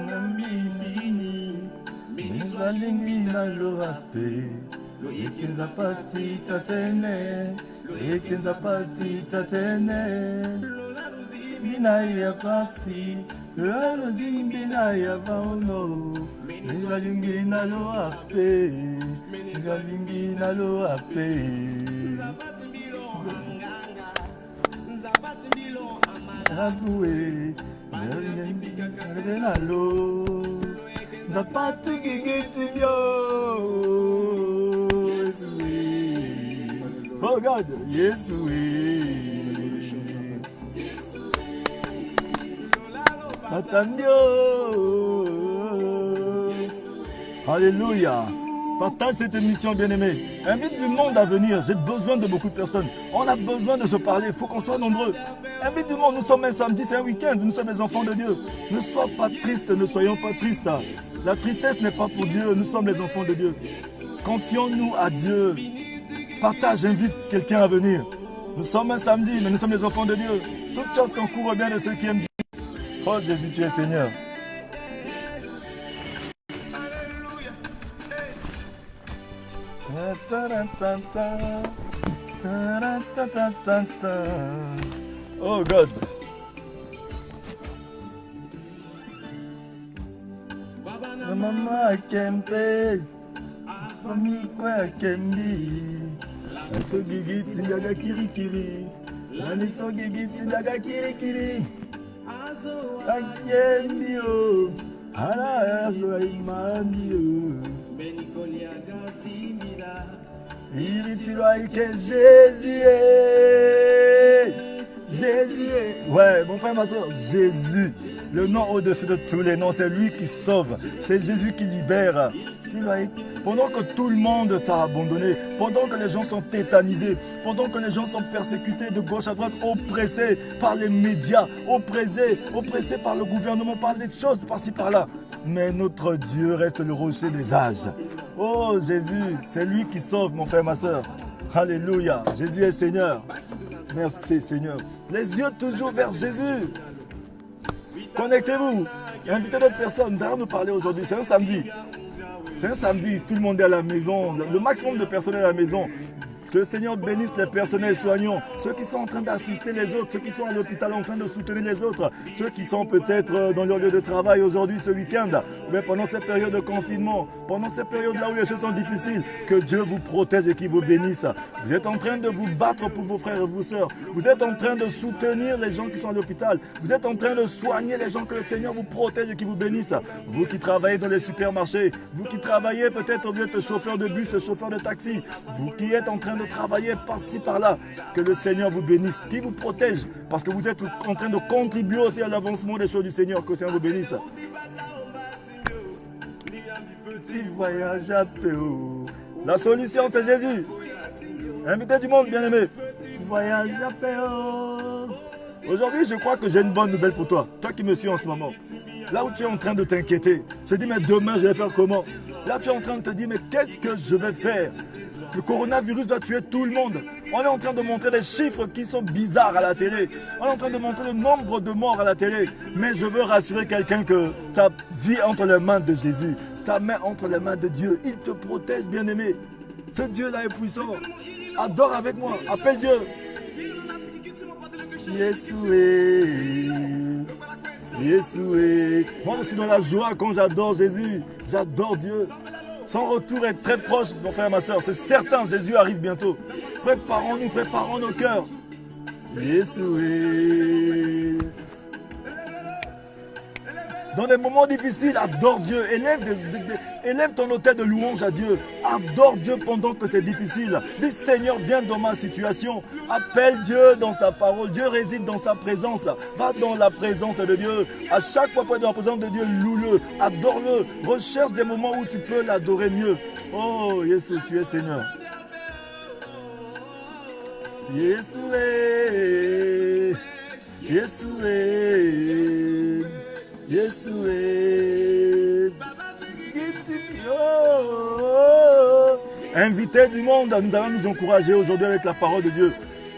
Nambini, Mizalingi na loape, Loikenza pati tatene, Loikenza pati tatene, Mina ya pasi, Lalo zimbi na ya vaono, Mizalingi na loape, Mizalingi na loape. Aboué, Zapati Gigitibio. Oh God, yes, oui. Atambio. Alléluia. Partage cette émission, bien-aimé. Invite du monde à venir. J'ai besoin de beaucoup de personnes. On a besoin de se parler. Il faut qu'on soit nombreux. Invite du monde. Nous sommes un samedi, c'est un week-end. Nous sommes les enfants de Dieu. Ne sois pas triste, ne soyons pas tristes. La tristesse n'est pas pour Dieu. Nous sommes les enfants de Dieu. Confions-nous à Dieu. Partage, invite quelqu'un à venir. Nous sommes un samedi, mais nous sommes les enfants de Dieu. Toute chose concourt bien de ceux qui aiment Dieu. Oh Jésus, tu es Seigneur. Oh God. Mama Kempe, famille quoi Kembi, la sogigi tindaga kirikiri, la nisogigi tindaga kirikiri, Akemio, ala aso imamio. Il dit que Jésus est. Jésus est. Ouais, mon frère, ma soeur, Jésus. Le nom au-dessus de tous les noms, c'est lui qui sauve. C'est Jésus qui libère. Pendant que tout le monde t'a abandonné, pendant que les gens sont tétanisés, pendant que les gens sont persécutés de gauche à droite, oppressés par les médias, oppressés par le gouvernement, par des choses par-ci par-là. Mais notre Dieu reste le rocher des âges. Oh Jésus, c'est lui qui sauve, mon frère, ma soeur. Alléluia. Jésus est Seigneur. Merci Seigneur. Les yeux toujours vers Jésus. Connectez-vous. Invitez d'autres personnes. Nous allons nous parler aujourd'hui. C'est un samedi. C'est un samedi. Tout le monde est à la maison. Le maximum de personnes est à la maison. Que le Seigneur bénisse les personnels soignants, ceux qui sont en train d'assister les autres, ceux qui sont à l'hôpital en train de soutenir les autres, ceux qui sont peut-être dans leur lieu de travail aujourd'hui, ce week-end, mais pendant cette période de confinement, pendant cette période-là où les choses sont difficiles, que Dieu vous protège et qu'il vous bénisse. Vous êtes en train de vous battre pour vos frères et vos sœurs. Vous êtes en train de soutenir les gens qui sont à l'hôpital. Vous êtes en train de soigner les gens, que le Seigneur vous protège et qu'il vous bénisse. Vous qui travaillez dans les supermarchés, vous qui travaillez peut-être, vous êtes chauffeur de bus, chauffeur de taxi, vous qui êtes en train de travailler par-ci par-là, que le Seigneur vous bénisse, qu'il vous protège, parce que vous êtes en train de contribuer aussi à l'avancement des choses du Seigneur, que le Seigneur vous bénisse. Petit voyage à Péo. La solution c'est Jésus. Invitez du monde, bien-aimé. Voyage à Péo. Aujourd'hui, je crois que j'ai une bonne nouvelle pour toi. Toi qui me suis en ce moment. Là où tu es en train de t'inquiéter. Je dis, mais demain, je vais faire comment? Là, tu es en train de te dire, mais qu'est-ce que je vais faire? Le coronavirus doit tuer tout le monde. On est en train de montrer des chiffres qui sont bizarres à la télé. On est en train de montrer le nombre de morts à la télé. Mais je veux rassurer quelqu'un que ta vie entre les mains de Jésus, ta main entre les mains de Dieu, il te protège, bien-aimé. Ce Dieu-là est puissant. Adore avec moi. Appelle Dieu. Yesoué. Yesoué. Moi, je suis dans la joie quand j'adore Jésus. J'adore Dieu. Son retour est très proche, mon frère et ma soeur. C'est certain, Jésus arrive bientôt. Préparons-nous, préparons nos cœurs. Yesoué. Dans les moments difficiles, adore Dieu. Élève ton autel de louange à Dieu. Adore Dieu pendant que c'est difficile. Dis Seigneur, viens dans ma situation. Appelle Dieu dans sa parole. Dieu réside dans sa présence. Va dans la présence de Dieu. À chaque fois pour être dans la présence de Dieu, loue-le, adore-le. Recherche des moments où tu peux l'adorer mieux. Oh, Jésus, tu es Seigneur. Yesoué. Yesoué. Yesoué. Invitez du monde, nous allons nous encourager aujourd'hui avec la parole de Dieu.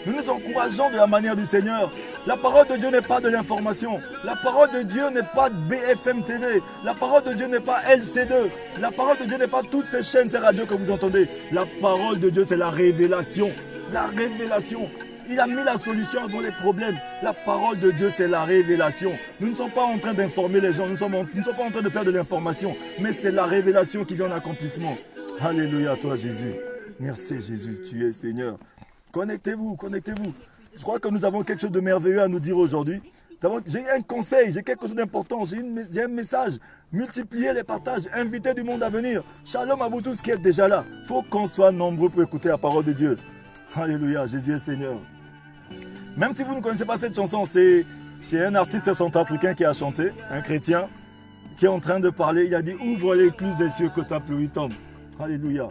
Nous nous encourageons de la manière du Seigneur. La parole de Dieu n'est pas de l'information. La parole de Dieu n'est pas BFM TV. La parole de Dieu n'est pas LC2. La parole de Dieu n'est pas toutes ces chaînes, ces radios que vous entendez. La parole de Dieu, c'est la révélation. La révélation. Il a mis la solution avant les problèmes. La parole de Dieu, c'est la révélation. Nous ne sommes pas en train d'informer les gens. Nous ne sommes pas en train de faire de l'information. Mais c'est la révélation qui vient en accomplissement. Alléluia à toi, Jésus. Merci, Jésus. Tu es Seigneur. Connectez-vous, connectez-vous. Je crois que nous avons quelque chose de merveilleux à nous dire aujourd'hui. J'ai un conseil, j'ai quelque chose d'important. J'ai un message. Multipliez les partages. Invitez du monde à venir. Shalom à vous tous qui êtes déjà là. Il faut qu'on soit nombreux pour écouter la parole de Dieu. Alléluia, Jésus est Seigneur. Même si vous ne connaissez pas cette chanson, c'est un artiste centrafricain qui a chanté, un chrétien, qui est en train de parler. Il a dit, ouvre l'écluse des cieux que ta pluie tombe. Alléluia.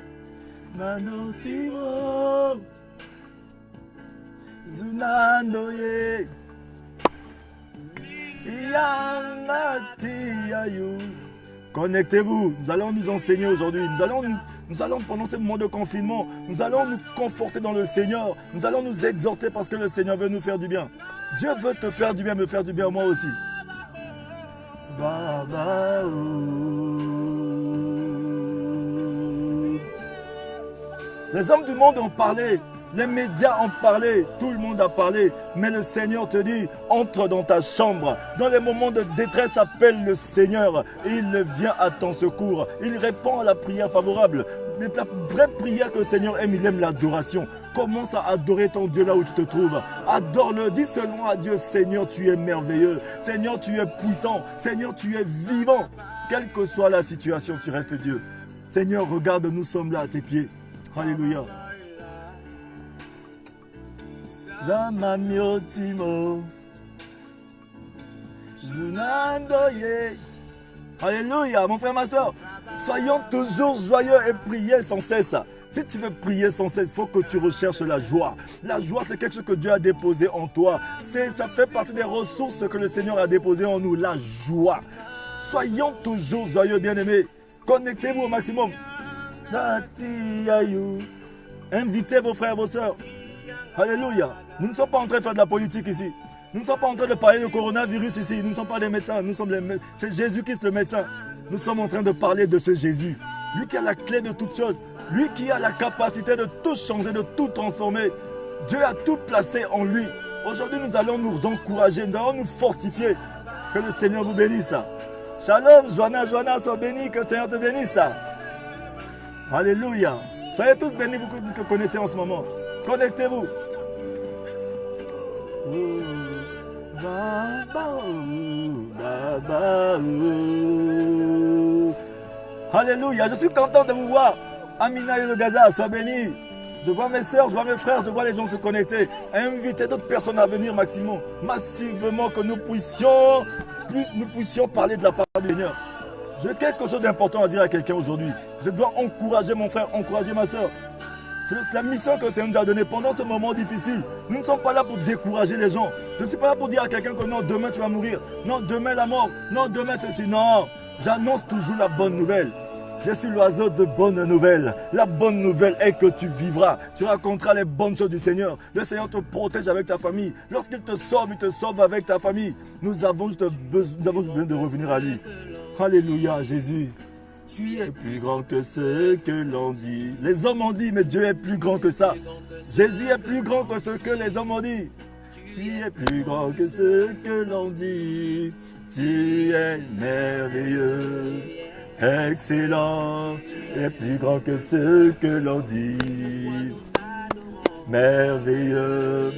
Connectez-vous, nous allons nous enseigner aujourd'hui, nous allons pendant ce moment de confinement, nous allons nous conforter dans le Seigneur, nous allons nous exhorter parce que le Seigneur veut nous faire du bien. Dieu veut te faire du bien, me faire du bien moi aussi. Les hommes du monde ont parlé, les médias ont parlé, tout le monde a parlé, mais le Seigneur te dit, entre dans ta chambre. Dans les moments de détresse, appelle le Seigneur et il vient à ton secours. Il répond à la prière favorable. Mais la vraie prière que le Seigneur aime, il aime l'adoration. Commence à adorer ton Dieu là où tu te trouves. Adore-le, dis seulement à Dieu, Seigneur, tu es merveilleux. Seigneur, tu es puissant. Seigneur, tu es vivant. Quelle que soit la situation, tu restes Dieu. Seigneur, regarde, nous sommes là à tes pieds. Alléluia. Alléluia, mon frère, ma soeur. Soyons toujours joyeux et priez sans cesse. Si tu veux prier sans cesse, il faut que tu recherches la joie. La joie, c'est quelque chose que Dieu a déposé en toi. Ça fait partie des ressources que le Seigneur a déposées en nous. La joie. Soyons toujours joyeux, bien-aimés. Connectez-vous au maximum. Invitez vos frères et vos soeurs. Alléluia. Nous ne sommes pas en train de faire de la politique ici. Nous ne sommes pas en train de parler de coronavirus ici. Nous ne sommes pas des médecins. C'est Jésus-Christ le médecin. Nous sommes en train de parler de ce Jésus. Lui qui a la clé de toutes choses. Lui qui a la capacité de tout changer, de tout transformer. Dieu a tout placé en lui. Aujourd'hui, nous allons nous encourager. Nous allons nous fortifier. Que le Seigneur vous bénisse. Shalom, Joanna, sois béni. Que le Seigneur te bénisse. Alléluia. Soyez tous bénis, vous que connaissez en ce moment. Connectez-vous. Alléluia, je suis content de vous voir. Amina et le Gaza, sois bénis. Je vois mes soeurs, je vois mes frères, je vois les gens se connecter. Invitez d'autres personnes à venir massivement, que nous puissions parler de la part du Seigneur. J'ai quelque chose d'important à dire à quelqu'un aujourd'hui. Je dois encourager mon frère, encourager ma soeur. C'est la mission que le Seigneur nous a donnée pendant ce moment difficile. Nous ne sommes pas là pour décourager les gens. Je ne suis pas là pour dire à quelqu'un que non, demain tu vas mourir. Non, demain la mort. Non, demain ceci. Non, j'annonce toujours la bonne nouvelle. Je suis l'oiseau de bonnes nouvelles. La bonne nouvelle est que tu vivras. Tu raconteras les bonnes choses du Seigneur. Le Seigneur te protège avec ta famille. Lorsqu'il te sauve, il te sauve avec ta famille. Nous avons juste besoin de revenir à lui. Alléluia, Jésus. Tu es plus grand que ce que l'on dit. Les hommes ont dit, mais Dieu est plus grand que ça. Jésus est plus grand que ce que les hommes ont dit. Tu es plus grand que ce que l'on dit. Tu es merveilleux, excellent. Tu es plus grand que ce que l'on dit. Merveilleux,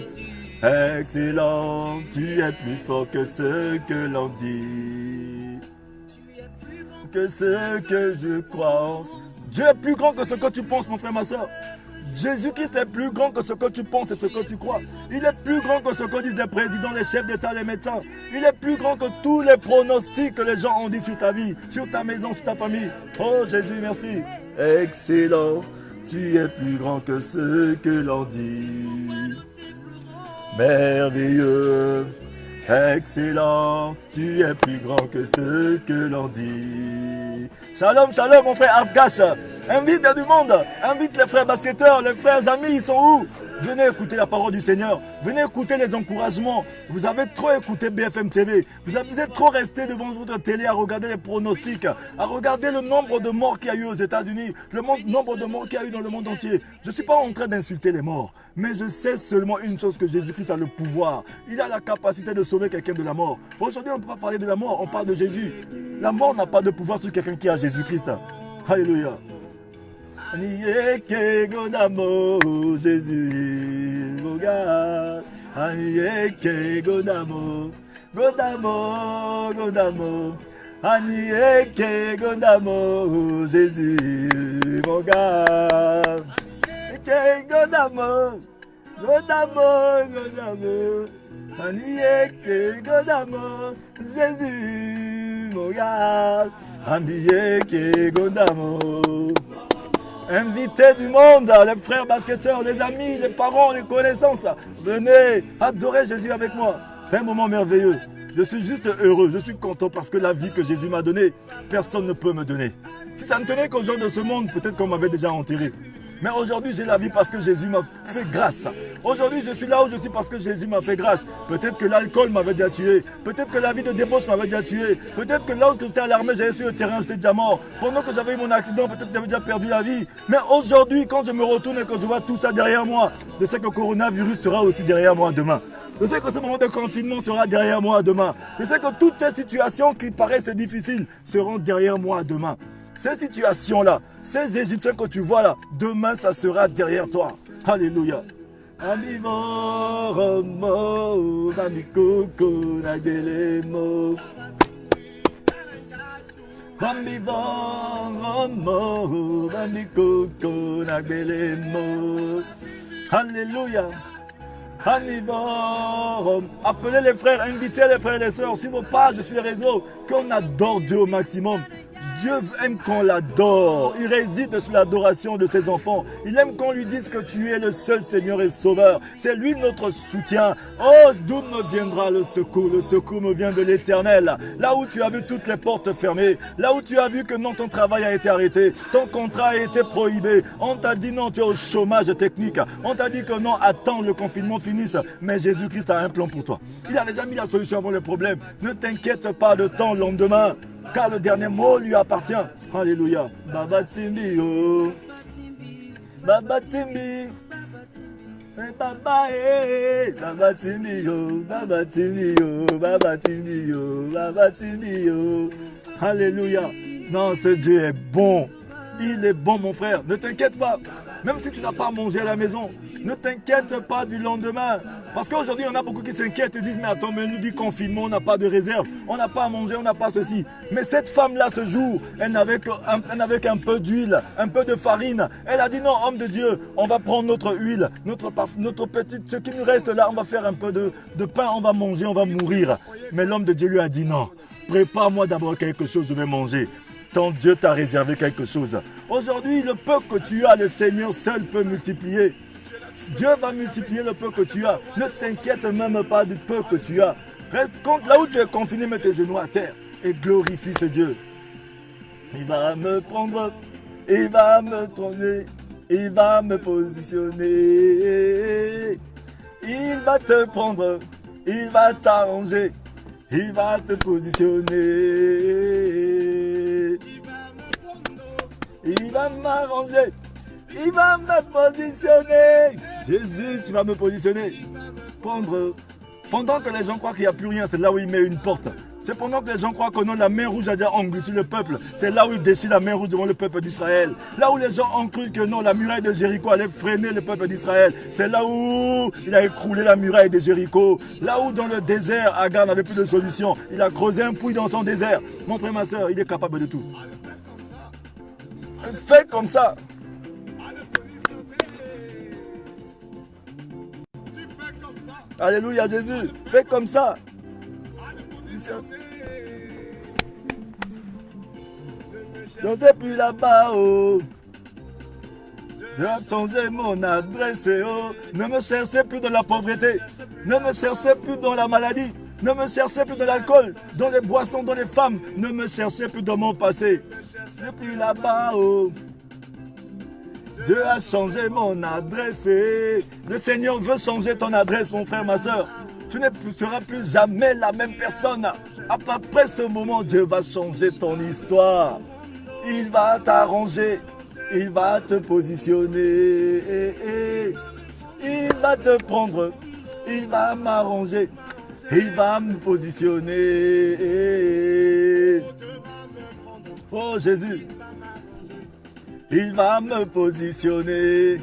excellent. Tu es plus fort que ce que l'on dit. Que ce que je crois. Dieu est plus grand que ce que tu penses, mon frère, ma soeur. Jésus-Christ est plus grand que ce que tu penses et ce que tu crois. Il est plus grand que ce que disent les présidents, les chefs d'État, les médecins. Il est plus grand que tous les pronostics que les gens ont dit sur ta vie, sur ta maison, sur ta famille. Oh Jésus, merci. Excellent, tu es plus grand que ce que l'on dit. Merveilleux, excellent, tu es plus grand que ce que l'on dit. Shalom, shalom, mon frère Afgash. Invite du monde, invite les frères basketteurs, les frères amis, ils sont où? Venez écouter la parole du Seigneur. Venez écouter les encouragements. Vous avez trop écouté BFM TV. Vous êtes trop resté devant votre télé à regarder les pronostics, à regarder le nombre de morts qu'il y a eu aux États-Unis, le nombre de morts qu'il y a eu dans le monde entier. Je ne suis pas en train d'insulter les morts, mais je sais seulement une chose, que Jésus-Christ a le pouvoir. Il a la capacité de sauver quelqu'un de la mort. Aujourd'hui, on ne peut pas parler de la mort, on parle de Jésus. La mort n'a pas de pouvoir sur quelqu'un qui a Jésus-Christ. Alléluia. Anieke godamo Jésus regarde. Anieke godamo godamo. Anieke godamo Jésus regarde. Anieke godamo. Anieke godamo Jésus regarde. Anieke godamo. Invitez du monde, les frères basketteurs, les amis, les parents, les connaissances. Venez adorer Jésus avec moi. C'est un moment merveilleux. Je suis juste heureux, je suis content parce que la vie que Jésus m'a donnée, personne ne peut me donner. Si ça ne tenait qu'aux gens de ce monde, peut-être qu'on m'avait déjà enterré. Mais aujourd'hui, j'ai la vie parce que Jésus m'a fait grâce. Aujourd'hui, je suis là où je suis parce que Jésus m'a fait grâce. Peut-être que l'alcool m'avait déjà tué. Peut-être que la vie de débauche m'avait déjà tué. Peut-être que lorsque j'étais à l'armée, j'allais sur le terrain, j'étais déjà mort. Pendant que j'avais eu mon accident, peut-être que j'avais déjà perdu la vie. Mais aujourd'hui, quand je me retourne et que je vois tout ça derrière moi, je sais que le coronavirus sera aussi derrière moi demain. Je sais que ce moment de confinement sera derrière moi demain. Je sais que toutes ces situations qui paraissent difficiles seront derrière moi demain. Ces situations-là, ces Égyptiens que tu vois là, demain ça sera derrière toi. Alléluia. Alléluia. Appelez les frères, invitez les frères et les sœurs sur vos pages, sur les réseaux, qu'on adore Dieu au maximum. Dieu aime qu'on l'adore. Il réside sur l'adoration de ses enfants. Il aime qu'on lui dise que tu es le seul Seigneur et Sauveur. C'est lui notre soutien. Oh, d'où me viendra le secours? Le secours me vient de l'Éternel. Là où tu as vu toutes les portes fermées, là où tu as vu que non, ton travail a été arrêté, ton contrat a été prohibé, on t'a dit non, tu es au chômage technique, on t'a dit que non, attends, le confinement finisse. Mais Jésus-Christ a un plan pour toi. Il a déjà mis la solution avant le problème. Ne t'inquiète pas de ton lendemain, car le dernier mot lui appartient. Alléluia. Baba Timbi, oh. Baba Timbi. Baba, Baba Timbi, oh. Baba Timbi, oh. Baba Timbi, oh. Baba Timbi, oh. Alléluia. Non, ce Dieu est bon. Il est bon, mon frère. Ne t'inquiète pas. Même si tu n'as pas mangé à la maison, ne t'inquiète pas du lendemain. Parce qu'aujourd'hui, on a beaucoup qui s'inquiètent et disent, mais attends, mais nous dit confinement, on n'a pas de réserve, on n'a pas à manger, on n'a pas ceci. Mais cette femme-là, ce jour, elle n'avait qu'un peu d'huile, un peu de farine. Elle a dit, non, homme de Dieu, on va prendre notre huile, notre petite, ce qui nous reste là, on va faire un peu de pain, on va manger, on va mourir. Mais l'homme de Dieu lui a dit, non, prépare-moi d'abord quelque chose, je vais manger. Ton Dieu t'a réservé quelque chose. Aujourd'hui, le peu que tu as, le Seigneur seul peut multiplier. Dieu va multiplier le peu que tu as. Ne t'inquiète même pas du peu que tu as. Reste là où tu es confiné, mets tes genoux à terre et glorifie ce Dieu. Il va me prendre, il va me trôner, il va me positionner. Il va te prendre, il va t'arranger, il va te positionner. Il va m'arranger. Il va me positionner. Jésus, tu vas me positionner. Pendant que les gens croient qu'il n'y a plus rien, c'est là où il met une porte. C'est pendant que les gens croient que non, la mer rouge a déjà englouti le peuple. C'est là où il déchire la mer rouge devant le peuple d'Israël. Là où les gens ont cru que non, la muraille de Jéricho allait freiner le peuple d'Israël. C'est là où il a écroulé la muraille de Jéricho. Là où dans le désert, Agar n'avait plus de solution. Il a creusé un puits dans son désert. Mon frère, ma soeur, il est capable de tout. Fais comme ça. Alléluia Jésus, fais comme ça. Je ne vais plus là-bas, oh. Je vais changer mon adresse, oh. Ne me cherchez plus dans la pauvreté. Ne me cherchez plus dans la maladie. Ne me cherchez plus dans l'alcool, dans les boissons, dans les femmes. Ne me cherchez plus dans mon passé. Je ne vais plus là-bas, oh. Dieu a changé mon adresse. Le Seigneur veut changer ton adresse, mon frère, ma soeur. Tu ne seras plus jamais la même personne. Après ce moment, Dieu va changer ton histoire. Il va t'arranger. Il va te positionner. Il va te prendre. Il va m'arranger. Il va me positionner. Oh Jésus. Il va me positionner.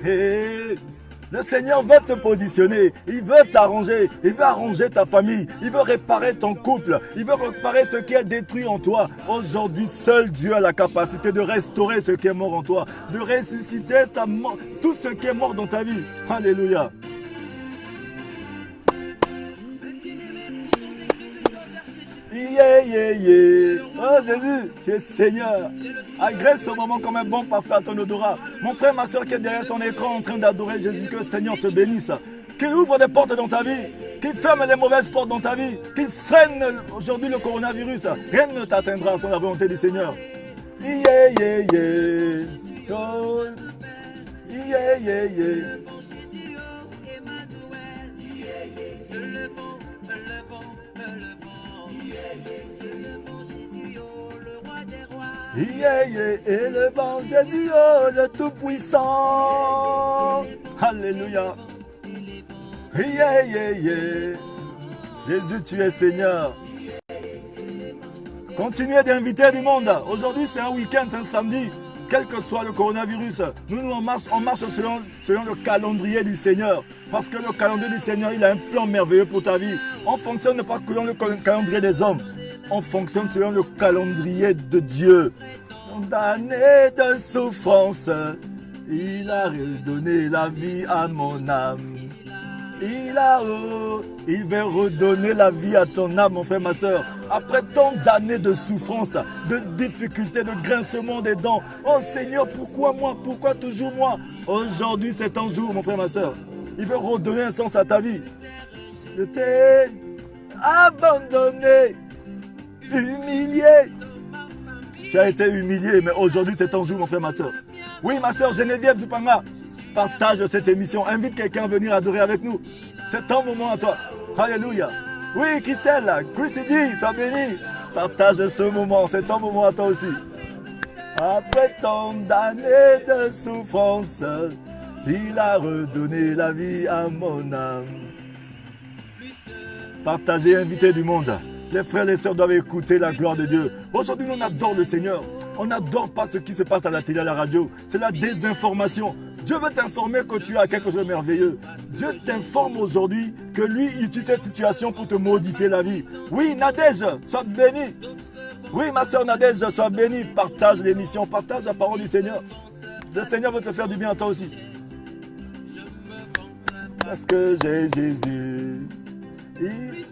Le Seigneur veut te positionner. Il veut t'arranger. Il veut arranger ta famille. Il veut réparer ton couple. Il veut réparer ce qui est détruit en toi. Aujourd'hui, seul Dieu a la capacité de restaurer ce qui est mort en toi. De ressusciter tout ce qui est mort dans ta vie. Alléluia. Yeah, yeah, yeah. Oh Jésus, tu es Seigneur. Agresse ce moment comme un bon parfum à ton odorat. Mon frère, ma soeur qui est derrière son écran en train d'adorer Jésus, que le Seigneur te bénisse. Qu'il ouvre des portes dans ta vie. Qu'il ferme les mauvaises portes dans ta vie. Qu'il freine aujourd'hui le coronavirus. Rien ne t'atteindra sans la volonté du Seigneur. Yeah, yeah, yeah. Oh. Yeah, yeah, yeah. Yeah, yeah, élevant Jésus, oh, le Tout-Puissant. Alléluia. Yeah, yeah, yeah. Jésus, tu es Seigneur. Continuez d'inviter du monde. Aujourd'hui, c'est un week-end, c'est un samedi. Quel que soit le coronavirus, on marche selon le calendrier du Seigneur. Parce que le calendrier du Seigneur, il a un plan merveilleux pour ta vie. On ne fonctionne pas selon le calendrier des hommes. On fonctionne selon le calendrier de Dieu. Condamné de souffrance, il a redonné la vie à mon âme. Il veut redonner la vie à ton âme, mon frère, ma soeur. Après tant d'années de souffrance, de difficultés, de grincement des dents. Oh Seigneur, pourquoi moi? Pourquoi toujours moi? Aujourd'hui, c'est ton jour, mon frère, ma soeur. Il veut redonner un sens à ta vie. Je t'ai abandonné, humilié. Tu as été humilié, mais aujourd'hui, c'est ton jour, mon frère, ma soeur. Oui, ma soeur Geneviève Dupanga. Partage cette émission. Invite quelqu'un à venir adorer avec nous. C'est ton moment à toi. Alléluia. Oui, Christelle, Chrissy D, sois béni. Partage ce moment. C'est ton moment à toi aussi. Après tant d'années de souffrance, il a redonné la vie à mon âme. Partagez, invitez du monde. Les frères et les sœurs doivent écouter la gloire de Dieu. Aujourd'hui, on adore le Seigneur. On n'adore pas ce qui se passe à la télé, à la radio. C'est la désinformation. Dieu veut t'informer que tu as quelque chose de merveilleux. Dieu t'informe aujourd'hui que lui, il utilise cette situation pour te modifier la vie. Oui, Nadège, sois béni. Oui, ma soeur Nadège, sois béni. Partage l'émission, partage la parole du Seigneur. Le Seigneur veut te faire du bien à toi aussi. Parce que j'ai Jésus. Il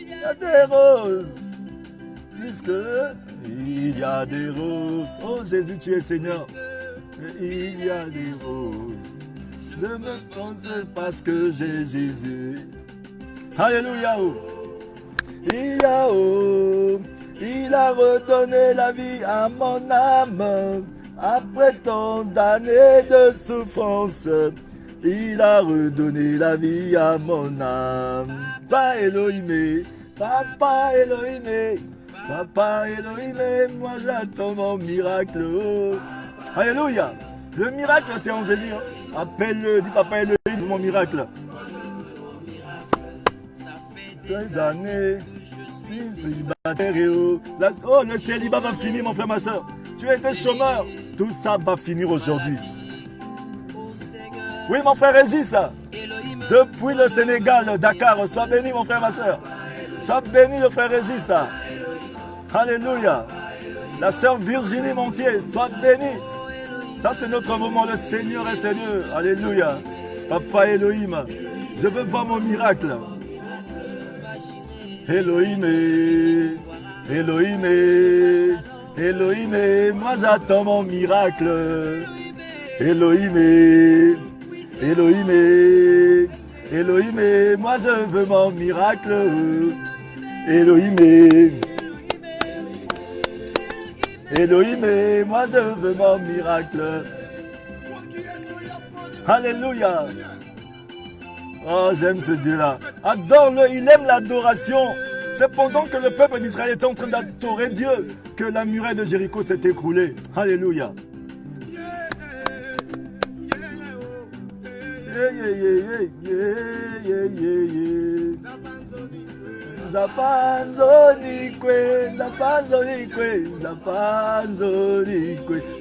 y a des roses. Puisque il y a des roses. Oh Jésus, tu es Seigneur. Il y a des roses. Je me compte parce que j'ai Jésus. Alléluia. Il a redonné la vie à mon âme. Après tant d'années de souffrance, il a redonné la vie à mon âme. Papa Elohim, Papa Elohim, Papa Elohim, moi j'attends mon miracle. Alléluia. Le miracle, c'est en Jésus. Hein. Appelle-le, dis Papa Elohim, mon miracle. Des années, oh, le célibat va finir, mon frère, ma soeur. Tu étais chômeur. Tout ça va finir aujourd'hui. Oui, mon frère Régis, depuis le Sénégal, Dakar, sois béni, mon frère, ma soeur. Sois béni, le frère Régis. Alléluia. La sœur Virginie Montier, sois béni. Ça, c'est notre moment. Le Seigneur est Seigneur. Alléluia. Papa Elohim, je veux voir mon miracle. Elohim, Elohim, Elohim, moi j'attends mon miracle. Elohim, Elohim, Elohim, moi je veux mon miracle. Elohim, Elohim, moi je veux mon miracle. Alléluia. Oh, j'aime ce Dieu-là. Adore-le, il aime l'adoration. C'est pendant que le peuple d'Israël était en train d'adorer Dieu que la muraille de Jéricho s'est écroulée. Alléluia.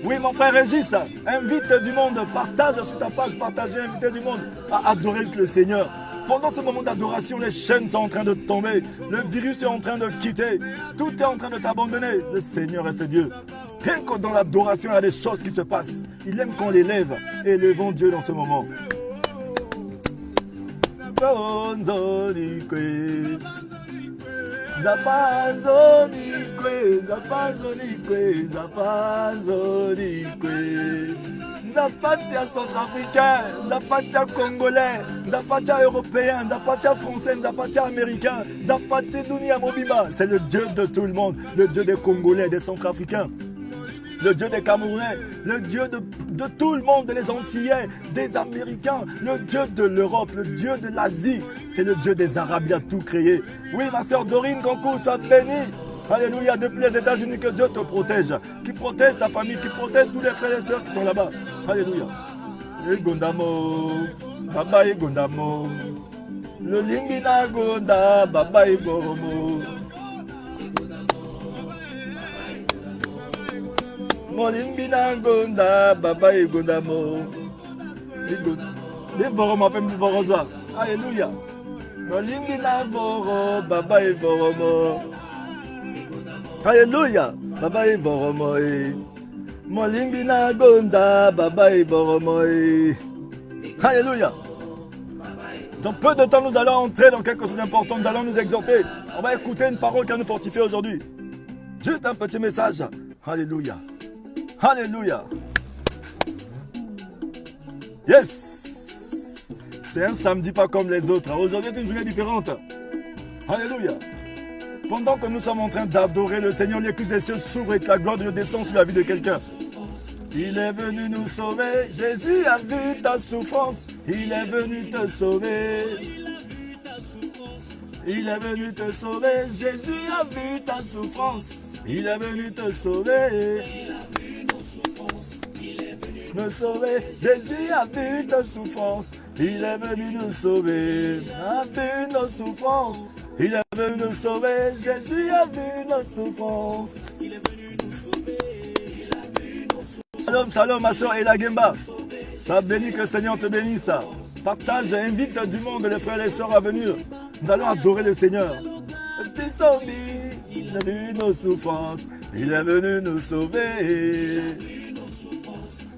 Oui, mon frère Régis, invite du monde, partage sur ta page, partagez, invitez du monde à adorer le Seigneur. Pendant ce moment d'adoration, les chaînes sont en train de tomber, le virus est en train de quitter, tout est en train de t'abandonner. Le Seigneur reste Dieu. Rien que dans l'adoration, il y a des choses qui se passent. Il aime qu'on l'élève. Élevons Dieu dans ce moment. Zapatia centrafricain, Zapatia congolais, Zapatia européen, Zapatia français, Zapatia américain, Zapatia Dunia Mobiba. C'est le Dieu de tout le monde, le Dieu des Congolais, des Centrafricains, le Dieu des Camerounais, le Dieu de tout le monde, des Antillais, des Américains, le Dieu de l'Europe, le Dieu de l'Asie. C'est le Dieu des Arabes, il a tout créé. Oui, ma soeur Dorine Concours, sois bénie. Alléluia, depuis les États-Unis, que Dieu te protège, qui protège ta famille, qui protège tous les frères et sœurs qui sont là-bas. Alléluia. Egondamo, Baba Egondamo, le Limbina Gonda, Baba Egoromo. Molimbina Gonda, Baba Egondamo. Voromo, appelle Voroza. Alléluia. Molimbina Voro, Baba Egoromo. Alléluia. Baba Egoromo. Molimbina Gonda, Baba Egoromo. Alléluia. Dans peu de temps, nous allons entrer dans quelque chose d'important. Nous allons nous exhorter. On va écouter une parole qui va nous fortifier aujourd'hui. Juste un petit message. Alléluia. Alléluia. Yes. C'est un samedi pas comme les autres. Aujourd'hui, c'est une journée différente. Alléluia. Pendant que nous sommes en train d'adorer le Seigneur, les culs des cieux s'ouvrent et que la gloire de Dieu descend sur la vie de quelqu'un. Il est venu nous sauver. Jésus a vu ta souffrance. Il est venu te sauver. Il est venu te sauver. Jésus a vu ta souffrance. Il est venu te sauver. Nous sauver. Jésus a vu ta souffrance. Il est venu nous sauver. A vu nos souffrances. Il est venu nous sauver. Jésus a vu nos souffrances. Shalom, shalom, ma soeur Ela Gemba. Sois béni, que le Seigneur te bénisse. Partage, invite du monde, les frères et les sœurs à venir. Nous allons adorer le Seigneur. Petit zombie, il a vu nos souffrances. Il est venu nous sauver.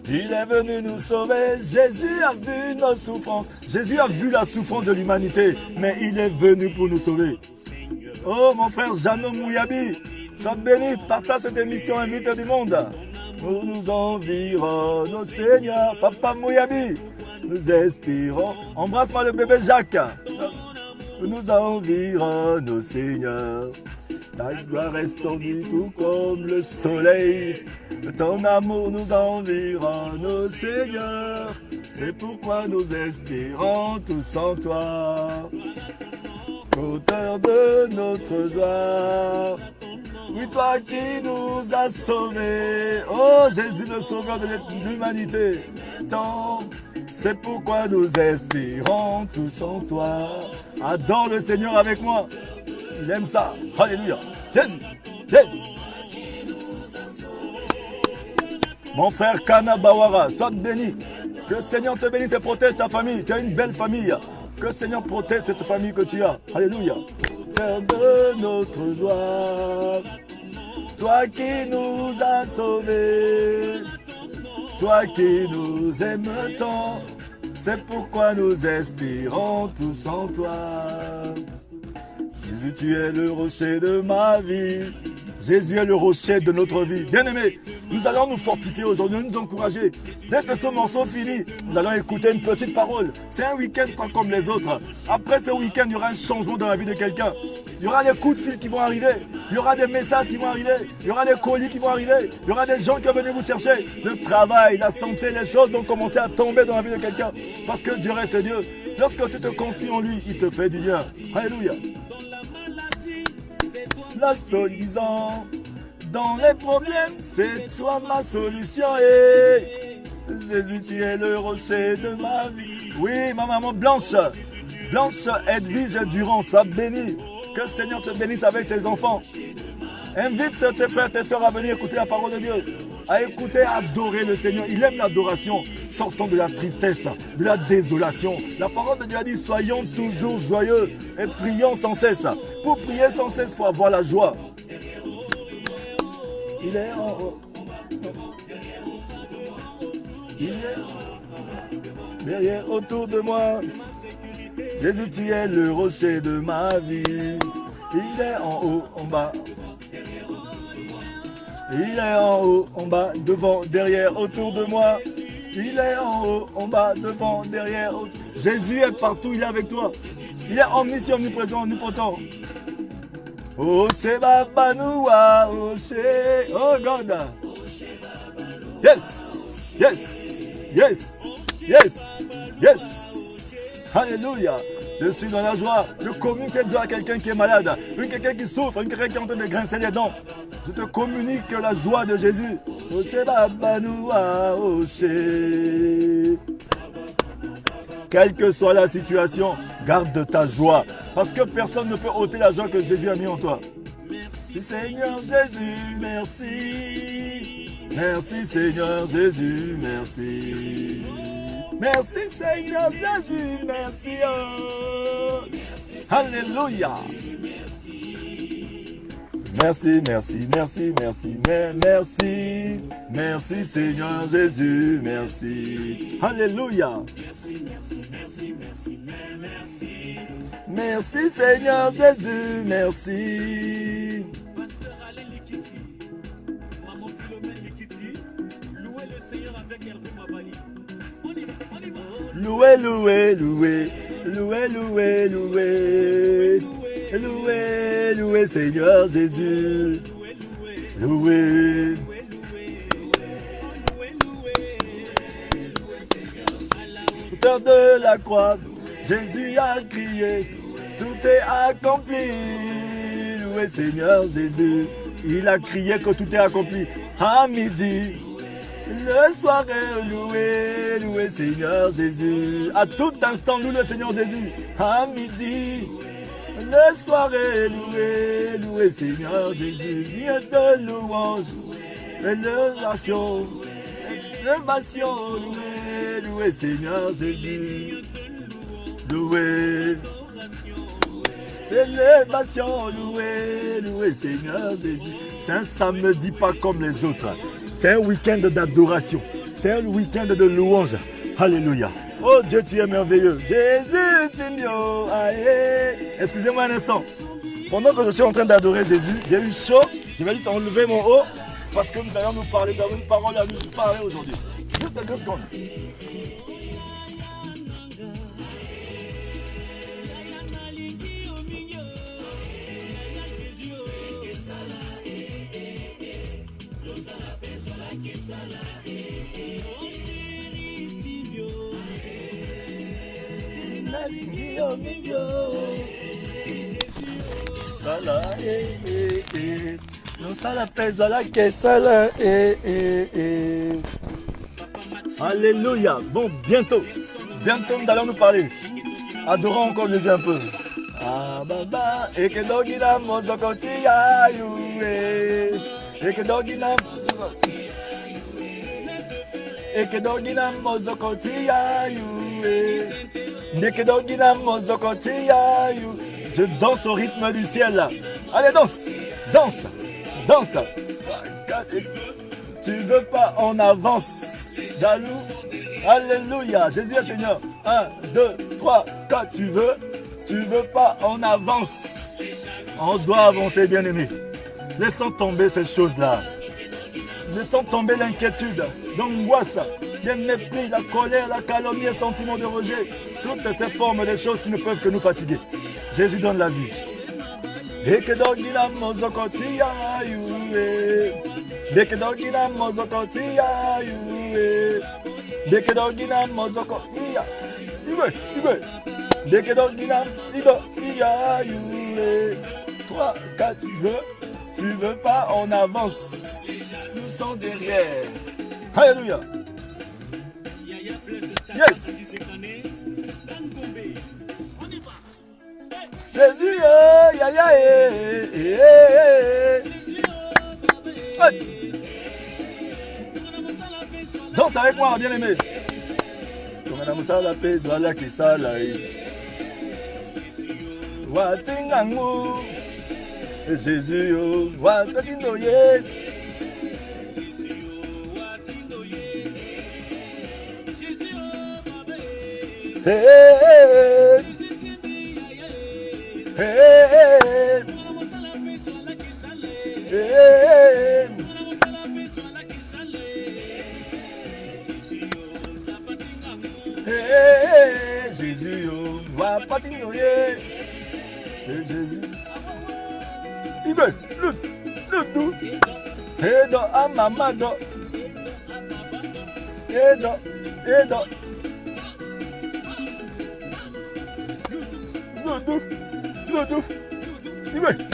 Il est venu nous sauver. Jésus a vu nos souffrances. Jésus a vu la souffrance de l'humanité, mais il est venu pour nous sauver. Oh, mon frère Jeannot Mouyabi, sois béni, partage cette émission, invite du monde. Nous environs, au Seigneur. Papa Mouyabi, nous expirons. Embrasse-moi le bébé Jacques. Nous environs, au Seigneur. Ta gloire resplendit tout comme le soleil. Ton amour nous environne, ô Seigneur. C'est pourquoi nous expirons tous en toi. Auteur de notre joie. Oui, toi qui nous as sauvés. Oh, Jésus, le sauveur de l'humanité. C'est pourquoi nous expirons tous en toi. Adore le Seigneur avec moi. Il aime ça. Alléluia. Jésus. Yes. Mon frère Kana Bawara, sois béni. Que le Seigneur te bénisse et protège ta famille. Tu as une belle famille. Que le Seigneur protège cette famille que tu as. Alléluia. Père de notre joie. Toi qui nous as sauvés. Toi qui nous aimes tant. C'est pourquoi nous expirons tous en toi. Jésus, tu es le rocher de ma vie. Jésus est le rocher de notre vie. Bien-aimés, nous allons nous fortifier aujourd'hui, nous encourager. Dès que ce morceau finit, nous allons écouter une petite parole. C'est un week-end pas comme les autres. Après ce week-end, il y aura un changement dans la vie de quelqu'un. Il y aura des coups de fil qui vont arriver. Il y aura des messages qui vont arriver. Il y aura des colis qui vont arriver. Il y aura des gens qui vont venir vous chercher. Le travail, la santé, les choses vont commencer à tomber dans la vie de quelqu'un. Parce que Dieu reste Dieu. Lorsque tu te confies en lui, il te fait du bien. Alléluia. La solution dans les problèmes, c'est toi ma solution. Hey. Jésus, tu es le rocher de ma vie. Oui, ma maman Blanche. Blanche Edwige Durand, sois bénie. Que le Seigneur te bénisse avec tes enfants. Invite tes frères, tes soeurs à venir écouter la parole de Dieu. À écouter, à adorer le Seigneur. Il aime l'adoration. Sortons de la tristesse, de la désolation. La parole de Dieu a dit, soyons toujours joyeux et prions sans cesse. Pour prier sans cesse, il faut avoir la joie. Il est en haut. Il est derrière, autour de moi. Jésus, tu es le rocher de ma vie. Il est en haut, en bas. Il est en haut, en bas, devant, derrière, autour de moi. Il est en haut, en bas, devant, derrière. Jésus est partout, il est avec toi. Il est omniscient, omniprésent, omnipotent. Oh, Sheba Banoua, oh, oh God. Yes, yes, yes, yes, yes. Alléluia. Je suis dans la joie. Je communique cette joie à quelqu'un qui est malade, quelqu'un qui souffre, quelqu'un qui est en train de grincer les dents. Je te communique la joie de Jésus. Quelle que soit la situation, garde ta joie. Parce que personne ne peut ôter la joie que Jésus a mis en toi. Merci Seigneur Jésus, merci. Merci Seigneur Jésus, merci. Merci Seigneur Jésus, merci. Oh. Alléluia. Merci, merci, merci, merci, merci. Merci Seigneur Jésus, merci. Alléluia. Merci Seigneur Jésus, merci. Pasteur Alain Likiti, Maman Philomène Likiti, louez le Seigneur avec Hervé Mabali. On y va, on y va. Louez, louez, louez, louez, louez, louez. Louez, louez Seigneur Jésus. Louez. Auteur de la croix, Jésus a crié, tout est accompli. Louez Seigneur Jésus. Il a crié que tout est accompli. À midi, le soir est loué, louez Seigneur Jésus. À tout instant, loue le Seigneur Jésus. À midi, le soir est loué, loué Seigneur Jésus. Viens de louange, élévation, élévation, loué, loué Seigneur Jésus. Loué, élévation, loué, loué Seigneur Jésus. C'est un samedi pas comme les autres. C'est un week-end d'adoration. C'est un week-end de louange. Alléluia. Oh Dieu, tu es merveilleux. Jésus, tu es mieux. Excusez-moi un instant. Pendant que je suis en train d'adorer Jésus, j'ai eu chaud. Je vais juste enlever mon haut parce que nous allons nous parler. Nous avons une parole à nous parler aujourd'hui. Juste 2 secondes. Alléluia. Bon, bientôt nous allons nous parler. Adorons encore Jésus un peu. Ah baba, ekedogina mozokoti ya yuwe. Ekedogina mozokoti ya yuwe. Nekedogina mozokoti ya yuwe. Je danse au rythme du ciel. Allez, danse, danse, danse. Tu veux pas, on avance. Jaloux. Alléluia. Jésus est Seigneur. 1, 2, 3, 4. Tu veux pas, on avance. On doit avancer, bien-aimé. Laissons tomber ces choses-là. Laissons tomber l'inquiétude, l'angoisse, le mépris, la colère, la calomnie, le sentiment de rejet. Toutes ces formes de choses qui ne peuvent que nous fatiguer. Jésus donne la vie. Toi, quand tu veux pas, on avance. Nous sommes derrière. Alléluia. Yes. Jésus, ya ya, danse avec moi, bien aimé. Jésus, Jésus, va patinoyer. Jésus. Le Edo amamado. Edo.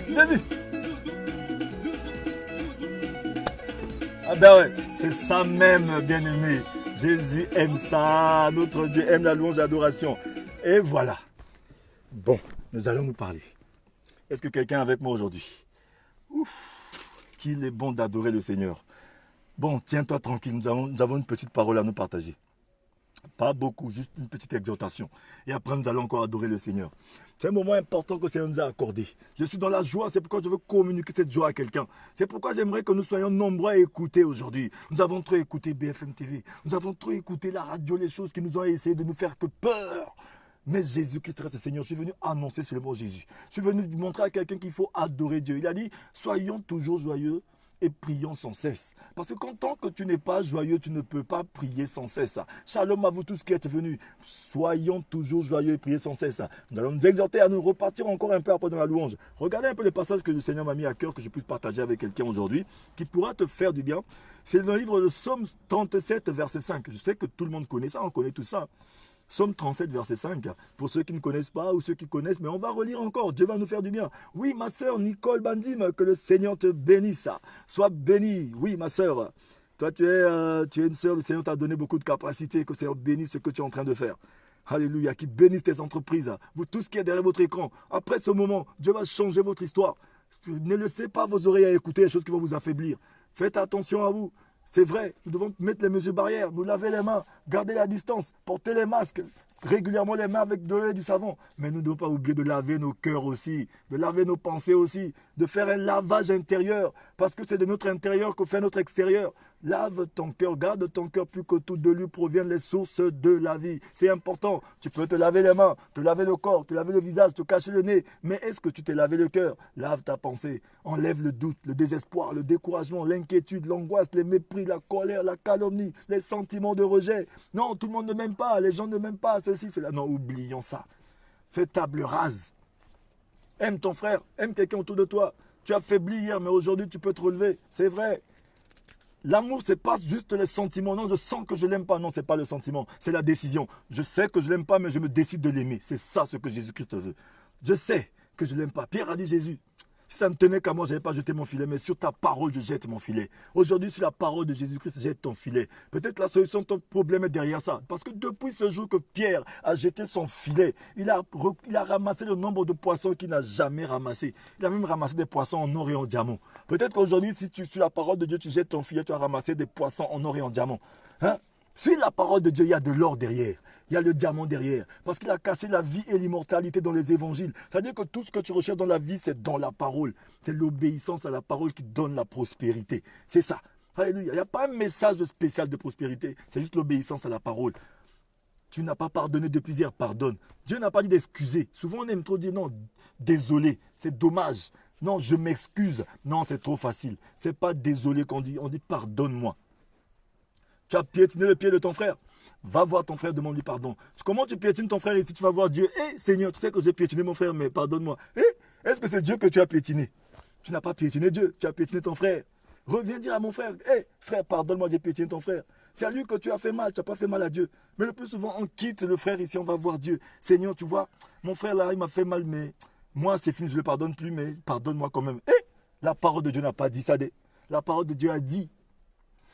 Jésus. Ah ben ouais, c'est ça même, bien-aimé. Jésus aime ça, notre Dieu aime la louange et l'adoration. Et voilà. Bon, nous allons nous parler. Est-ce que quelqu'un est avec moi aujourd'hui? Ouf, qu'il est bon d'adorer le Seigneur. Bon, tiens-toi tranquille, nous avons une petite parole à nous partager. Pas beaucoup, juste une petite exhortation. Et après, nous allons encore adorer le Seigneur. C'est un moment important que le Seigneur nous a accordé. Je suis dans la joie, c'est pourquoi je veux communiquer cette joie à quelqu'un. C'est pourquoi j'aimerais que nous soyons nombreux à écouter aujourd'hui. Nous avons trop écouté BFM TV. Nous avons trop écouté la radio, les choses qui nous ont essayé de nous faire que peur. Mais Jésus-Christ reste Seigneur. Je suis venu annoncer sur le mot Jésus. Je suis venu montrer à quelqu'un qu'il faut adorer Dieu. Il a dit, soyons toujours joyeux et prions sans cesse. Parce que tant que tu n'es pas joyeux, tu ne peux pas prier sans cesse. Shalom à vous tous qui êtes venus. Soyons toujours joyeux et priez sans cesse. Nous allons nous exhorter à nous repartir encore un peu après dans la louange. Regardez un peu le passage que le Seigneur m'a mis à cœur, que je puisse partager avec quelqu'un aujourd'hui, qui pourra te faire du bien. C'est dans le livre de Psaume 37, verset 5. Je sais que tout le monde connaît ça, on connaît tout ça. Psaume 37, verset 5, pour ceux qui ne connaissent pas ou ceux qui connaissent, mais on va relire encore, Dieu va nous faire du bien. Oui, ma sœur Nicole Bandim, que le Seigneur te bénisse, sois bénie. Oui, ma sœur, toi tu es une sœur, le Seigneur t'a donné beaucoup de capacités, que le Seigneur bénisse ce que tu es en train de faire. Alléluia, qui bénisse tes entreprises, vous tous qui êtes derrière votre écran. Après ce moment, Dieu va changer votre histoire. Ne laissez pas vos oreilles à écouter les choses qui vont vous affaiblir. Faites attention à vous. C'est vrai, nous devons mettre les mesures barrières, nous laver les mains, garder la distance, porter les masques, régulièrement les mains avec de l'eau et du savon. Mais nous ne devons pas oublier de laver nos cœurs aussi, de laver nos pensées aussi, de faire un lavage intérieur, parce que c'est de notre intérieur que fait notre extérieur. Lave ton cœur, garde ton cœur, plus que tout de lui proviennent les sources de la vie. C'est important, tu peux te laver les mains, te laver le corps, te laver le visage, te cacher le nez, mais est-ce que tu t'es lavé le cœur? Lave ta pensée, enlève le doute, le désespoir, le découragement, l'inquiétude, l'angoisse, les mépris, la colère, la calomnie, les sentiments de rejet. Non, tout le monde ne m'aime pas, les gens ne m'aiment pas, ceci, cela. Non, oublions ça. Fais table rase. Aime ton frère, aime quelqu'un autour de toi. Tu as faibli hier, mais aujourd'hui tu peux te relever. C'est vrai. L'amour, ce n'est pas juste les sentiments. Non, je sens que je ne l'aime pas. Non, ce n'est pas le sentiment. C'est la décision. Je sais que je ne l'aime pas, mais je me décide de l'aimer. C'est ça ce que Jésus-Christ veut. Je sais que je ne l'aime pas. Pierre a dit Jésus, si ça ne tenait qu'à moi, je n'avais pas jeté mon filet, mais sur ta parole, je jette mon filet. Aujourd'hui, sur la parole de Jésus-Christ, jette ton filet. Peut-être la solution de ton problème est derrière ça. Parce que depuis ce jour que Pierre a jeté son filet, il a ramassé le nombre de poissons qu'il n'a jamais ramassé. Il a même ramassé des poissons en or et en diamant. Peut-être qu'aujourd'hui, si sur la parole de Dieu, tu jettes ton filet, tu as ramassé des poissons en or et en diamant. Hein? Sur la parole de Dieu, il y a de l'or derrière. Il y a le diamant derrière. Parce qu'il a caché la vie et l'immortalité dans les évangiles. C'est-à-dire que tout ce que tu recherches dans la vie, c'est dans la parole. C'est l'obéissance à la parole qui donne la prospérité. C'est ça. Alléluia. Il n'y a pas un message spécial de prospérité. C'est juste l'obéissance à la parole. Tu n'as pas pardonné depuis hier, pardonne. Dieu n'a pas dit d'excuser. Souvent, on aime trop dire non, désolé, c'est dommage. Non, je m'excuse. Non, c'est trop facile. C'est pas désolé qu'on dit. On dit pardonne-moi. Tu as piétiné le pied de ton frère. Va voir ton frère, demande-lui pardon. Comment tu piétines ton frère ici, tu vas voir Dieu. Hé Seigneur, tu sais que j'ai piétiné mon frère, mais pardonne-moi. Est-ce que c'est Dieu que tu as piétiné? Tu n'as pas piétiné Dieu, tu as piétiné ton frère. Reviens dire à mon frère, hé frère, pardonne-moi, j'ai piétiné ton frère. C'est à lui que tu as fait mal, tu n'as pas fait mal à Dieu. Mais le plus souvent, on quitte le frère ici, on va voir Dieu. Seigneur, tu vois, mon frère là, il m'a fait mal, mais moi c'est fini, je ne le pardonne plus, mais pardonne-moi quand même. La parole de Dieu n'a pas dit ça. La parole de Dieu a dit,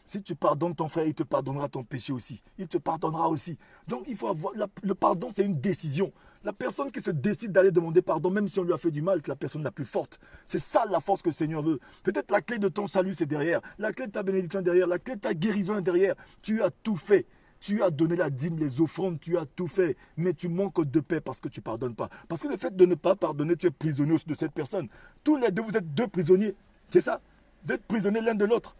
si tu pardonnes ton frère, il te pardonnera ton péché aussi. Il te pardonnera aussi. Donc il faut avoir, le pardon, c'est une décision. La personne qui se décide d'aller demander pardon, même si on lui a fait du mal, c'est la personne la plus forte. C'est ça la force que le Seigneur veut. Peut-être la clé de ton salut, c'est derrière. La clé de ta bénédiction est derrière. La clé de ta guérison est derrière. Tu as tout fait. Tu as donné la dîme, les offrandes, tu as tout fait. Mais tu manques de paix parce que tu ne pardonnes pas. Parce que le fait de ne pas pardonner, tu es prisonnier aussi de cette personne. Tous les deux, vous êtes deux prisonniers. C'est ça? D'être prisonniers l'un de l'autre.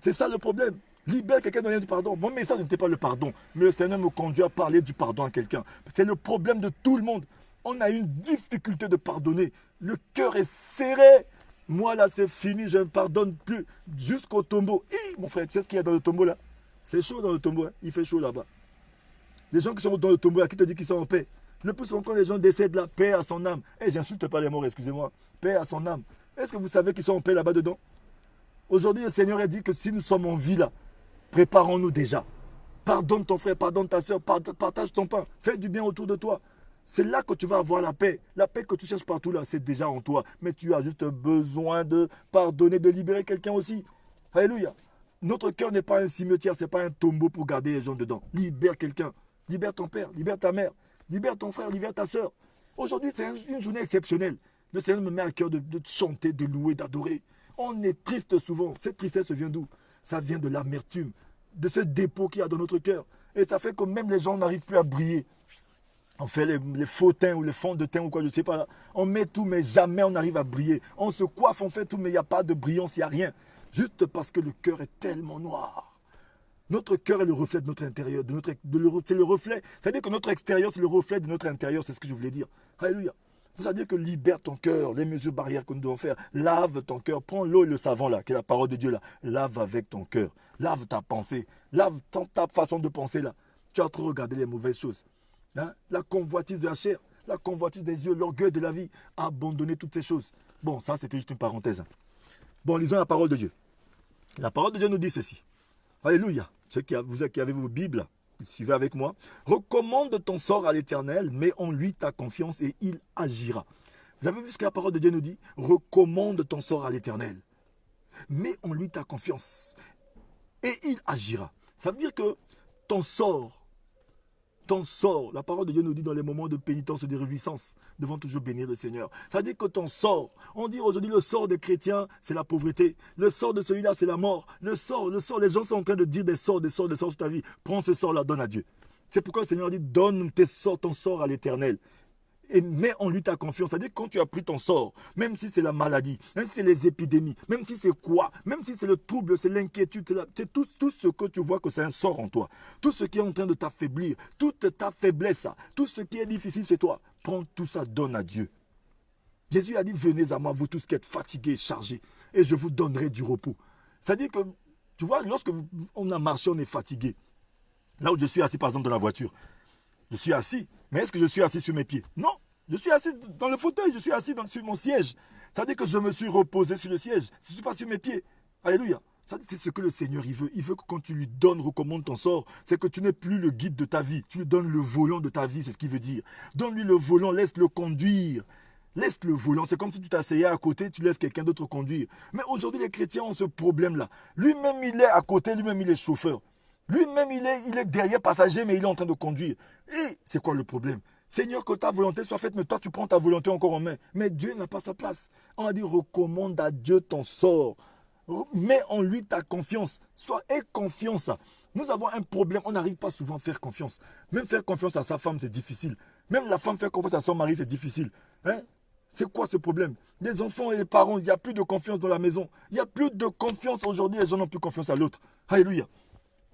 C'est ça le problème. Libère quelqu'un de rien du pardon. Mon message n'était pas le pardon, mais le Seigneur me conduit à parler du pardon à quelqu'un. C'est le problème de tout le monde. On a une difficulté de pardonner. Le cœur est serré. Moi là, c'est fini, je ne pardonne plus jusqu'au tombeau. Mon frère, tu sais ce qu'il y a dans le tombeau là? C'est chaud dans le tombeau, hein? Il fait chaud là-bas. Les gens qui sont dans le tombeau là, qui te disent qu'ils sont en paix. Le plus souvent quand les gens décèdent là, paix à son âme. J'insulte pas les morts, excusez-moi. Paix à son âme. Est-ce que vous savez qu'ils sont en paix là-bas dedans? Aujourd'hui, le Seigneur a dit que si nous sommes en vie là, préparons-nous déjà. Pardonne ton frère, pardonne ta soeur, partage ton pain. Fais du bien autour de toi. C'est là que tu vas avoir la paix. La paix que tu cherches partout là, c'est déjà en toi. Mais tu as juste besoin de pardonner, de libérer quelqu'un aussi. Alléluia. Notre cœur n'est pas un cimetière, ce n'est pas un tombeau pour garder les gens dedans. Libère quelqu'un. Libère ton père, libère ta mère, libère ton frère, libère ta soeur. Aujourd'hui, c'est une journée exceptionnelle. Le Seigneur me met à cœur de chanter, de louer, d'adorer. On est triste souvent. Cette tristesse vient d'où? Ça vient de l'amertume, de ce dépôt qu'il y a dans notre cœur. Et ça fait que même les gens n'arrivent plus à briller. On fait les faux teints ou les fonds de teint ou quoi, je ne sais pas. On met tout, mais jamais on arrive à briller. On se coiffe, on fait tout, mais il n'y a pas de brillance, il n'y a rien. Juste parce que le cœur est tellement noir. Notre cœur est le reflet de notre intérieur. C'est le reflet. C'est-à-dire que notre extérieur, c'est le reflet de notre intérieur. C'est ce que je voulais dire. Alléluia. C'est-à-dire que libère ton cœur, les mesures barrières que nous devons faire. Lave ton cœur. Prends l'eau et le savon là, qui est la parole de Dieu là. Lave avec ton cœur. Lave ta pensée. Lave ta façon de penser là. Tu as trop regardé les mauvaises choses. Hein? La convoitise de la chair, la convoitise des yeux, l'orgueil de la vie. Abandonner toutes ces choses. Bon, ça c'était juste une parenthèse. Bon, lisons la parole de Dieu. La parole de Dieu nous dit ceci. Alléluia. Ceux qui avez vos Bibles, suivez avec moi. Recommande ton sort à l'Éternel, mets en lui ta confiance et il agira. Vous avez vu ce que la parole de Dieu nous dit? Recommande ton sort à l'Éternel. Mets en lui ta confiance et il agira. Ça veut dire que ton sort, la parole de Dieu nous dit dans les moments de pénitence et de réjouissance, devons toujours bénir le Seigneur. Ça veut dire que ton sort, on dit aujourd'hui le sort des chrétiens, c'est la pauvreté. Le sort de celui-là, c'est la mort. Le sort, les gens sont en train de dire des sorts sur ta vie. Prends ce sort-là, donne à Dieu. C'est pourquoi le Seigneur dit, donne ton sort à l'Éternel. Et mets en lui ta confiance. C'est-à-dire quand tu as pris ton sort, même si c'est la maladie, même si c'est les épidémies, même si c'est quoi, même si c'est le trouble, c'est l'inquiétude, c'est tout ce que tu vois que c'est un sort en toi. Tout ce qui est en train de t'affaiblir, toute ta faiblesse, tout ce qui est difficile chez toi, prends tout ça, donne à Dieu. Jésus a dit, venez à moi, vous tous qui êtes fatigués et chargés, et je vous donnerai du repos. C'est-à-dire que, tu vois, lorsque on a marché, on est fatigué. Là où je suis assis, par exemple, dans la voiture, je suis assis, mais est-ce que je suis assis sur mes pieds? Non, je suis assis dans le fauteuil, je suis assis sur mon siège. Ça veut dire que je me suis reposé sur le siège. Je ne suis pas sur mes pieds. Alléluia. C'est ce que le Seigneur il veut. Il veut que quand tu lui donnes, recommande ton sort, c'est que tu n'es plus le guide de ta vie. Tu lui donnes le volant de ta vie, c'est ce qu'il veut dire. Donne-lui le volant, laisse-le conduire. Laisse le volant. C'est comme si tu t'asseyais à côté, tu laisses quelqu'un d'autre conduire. Mais aujourd'hui, les chrétiens ont ce problème-là. Lui-même, il est à côté, lui-même, il est chauffeur. Lui-même, il est derrière passager, mais il est en train de conduire. Et c'est quoi le problème? Seigneur, que ta volonté soit faite, mais toi, tu prends ta volonté encore en main. Mais Dieu n'a pas sa place. On a dit, recommande à Dieu ton sort. Mets en lui ta confiance. Aie confiance. Nous avons un problème. On n'arrive pas souvent à faire confiance. Même faire confiance à sa femme, c'est difficile. Même la femme faire confiance à son mari, c'est difficile. Hein? C'est quoi ce problème? Les enfants et les parents, il n'y a plus de confiance dans la maison. Il n'y a plus de confiance aujourd'hui. Les gens n'ont plus confiance à l'autre. Alléluia.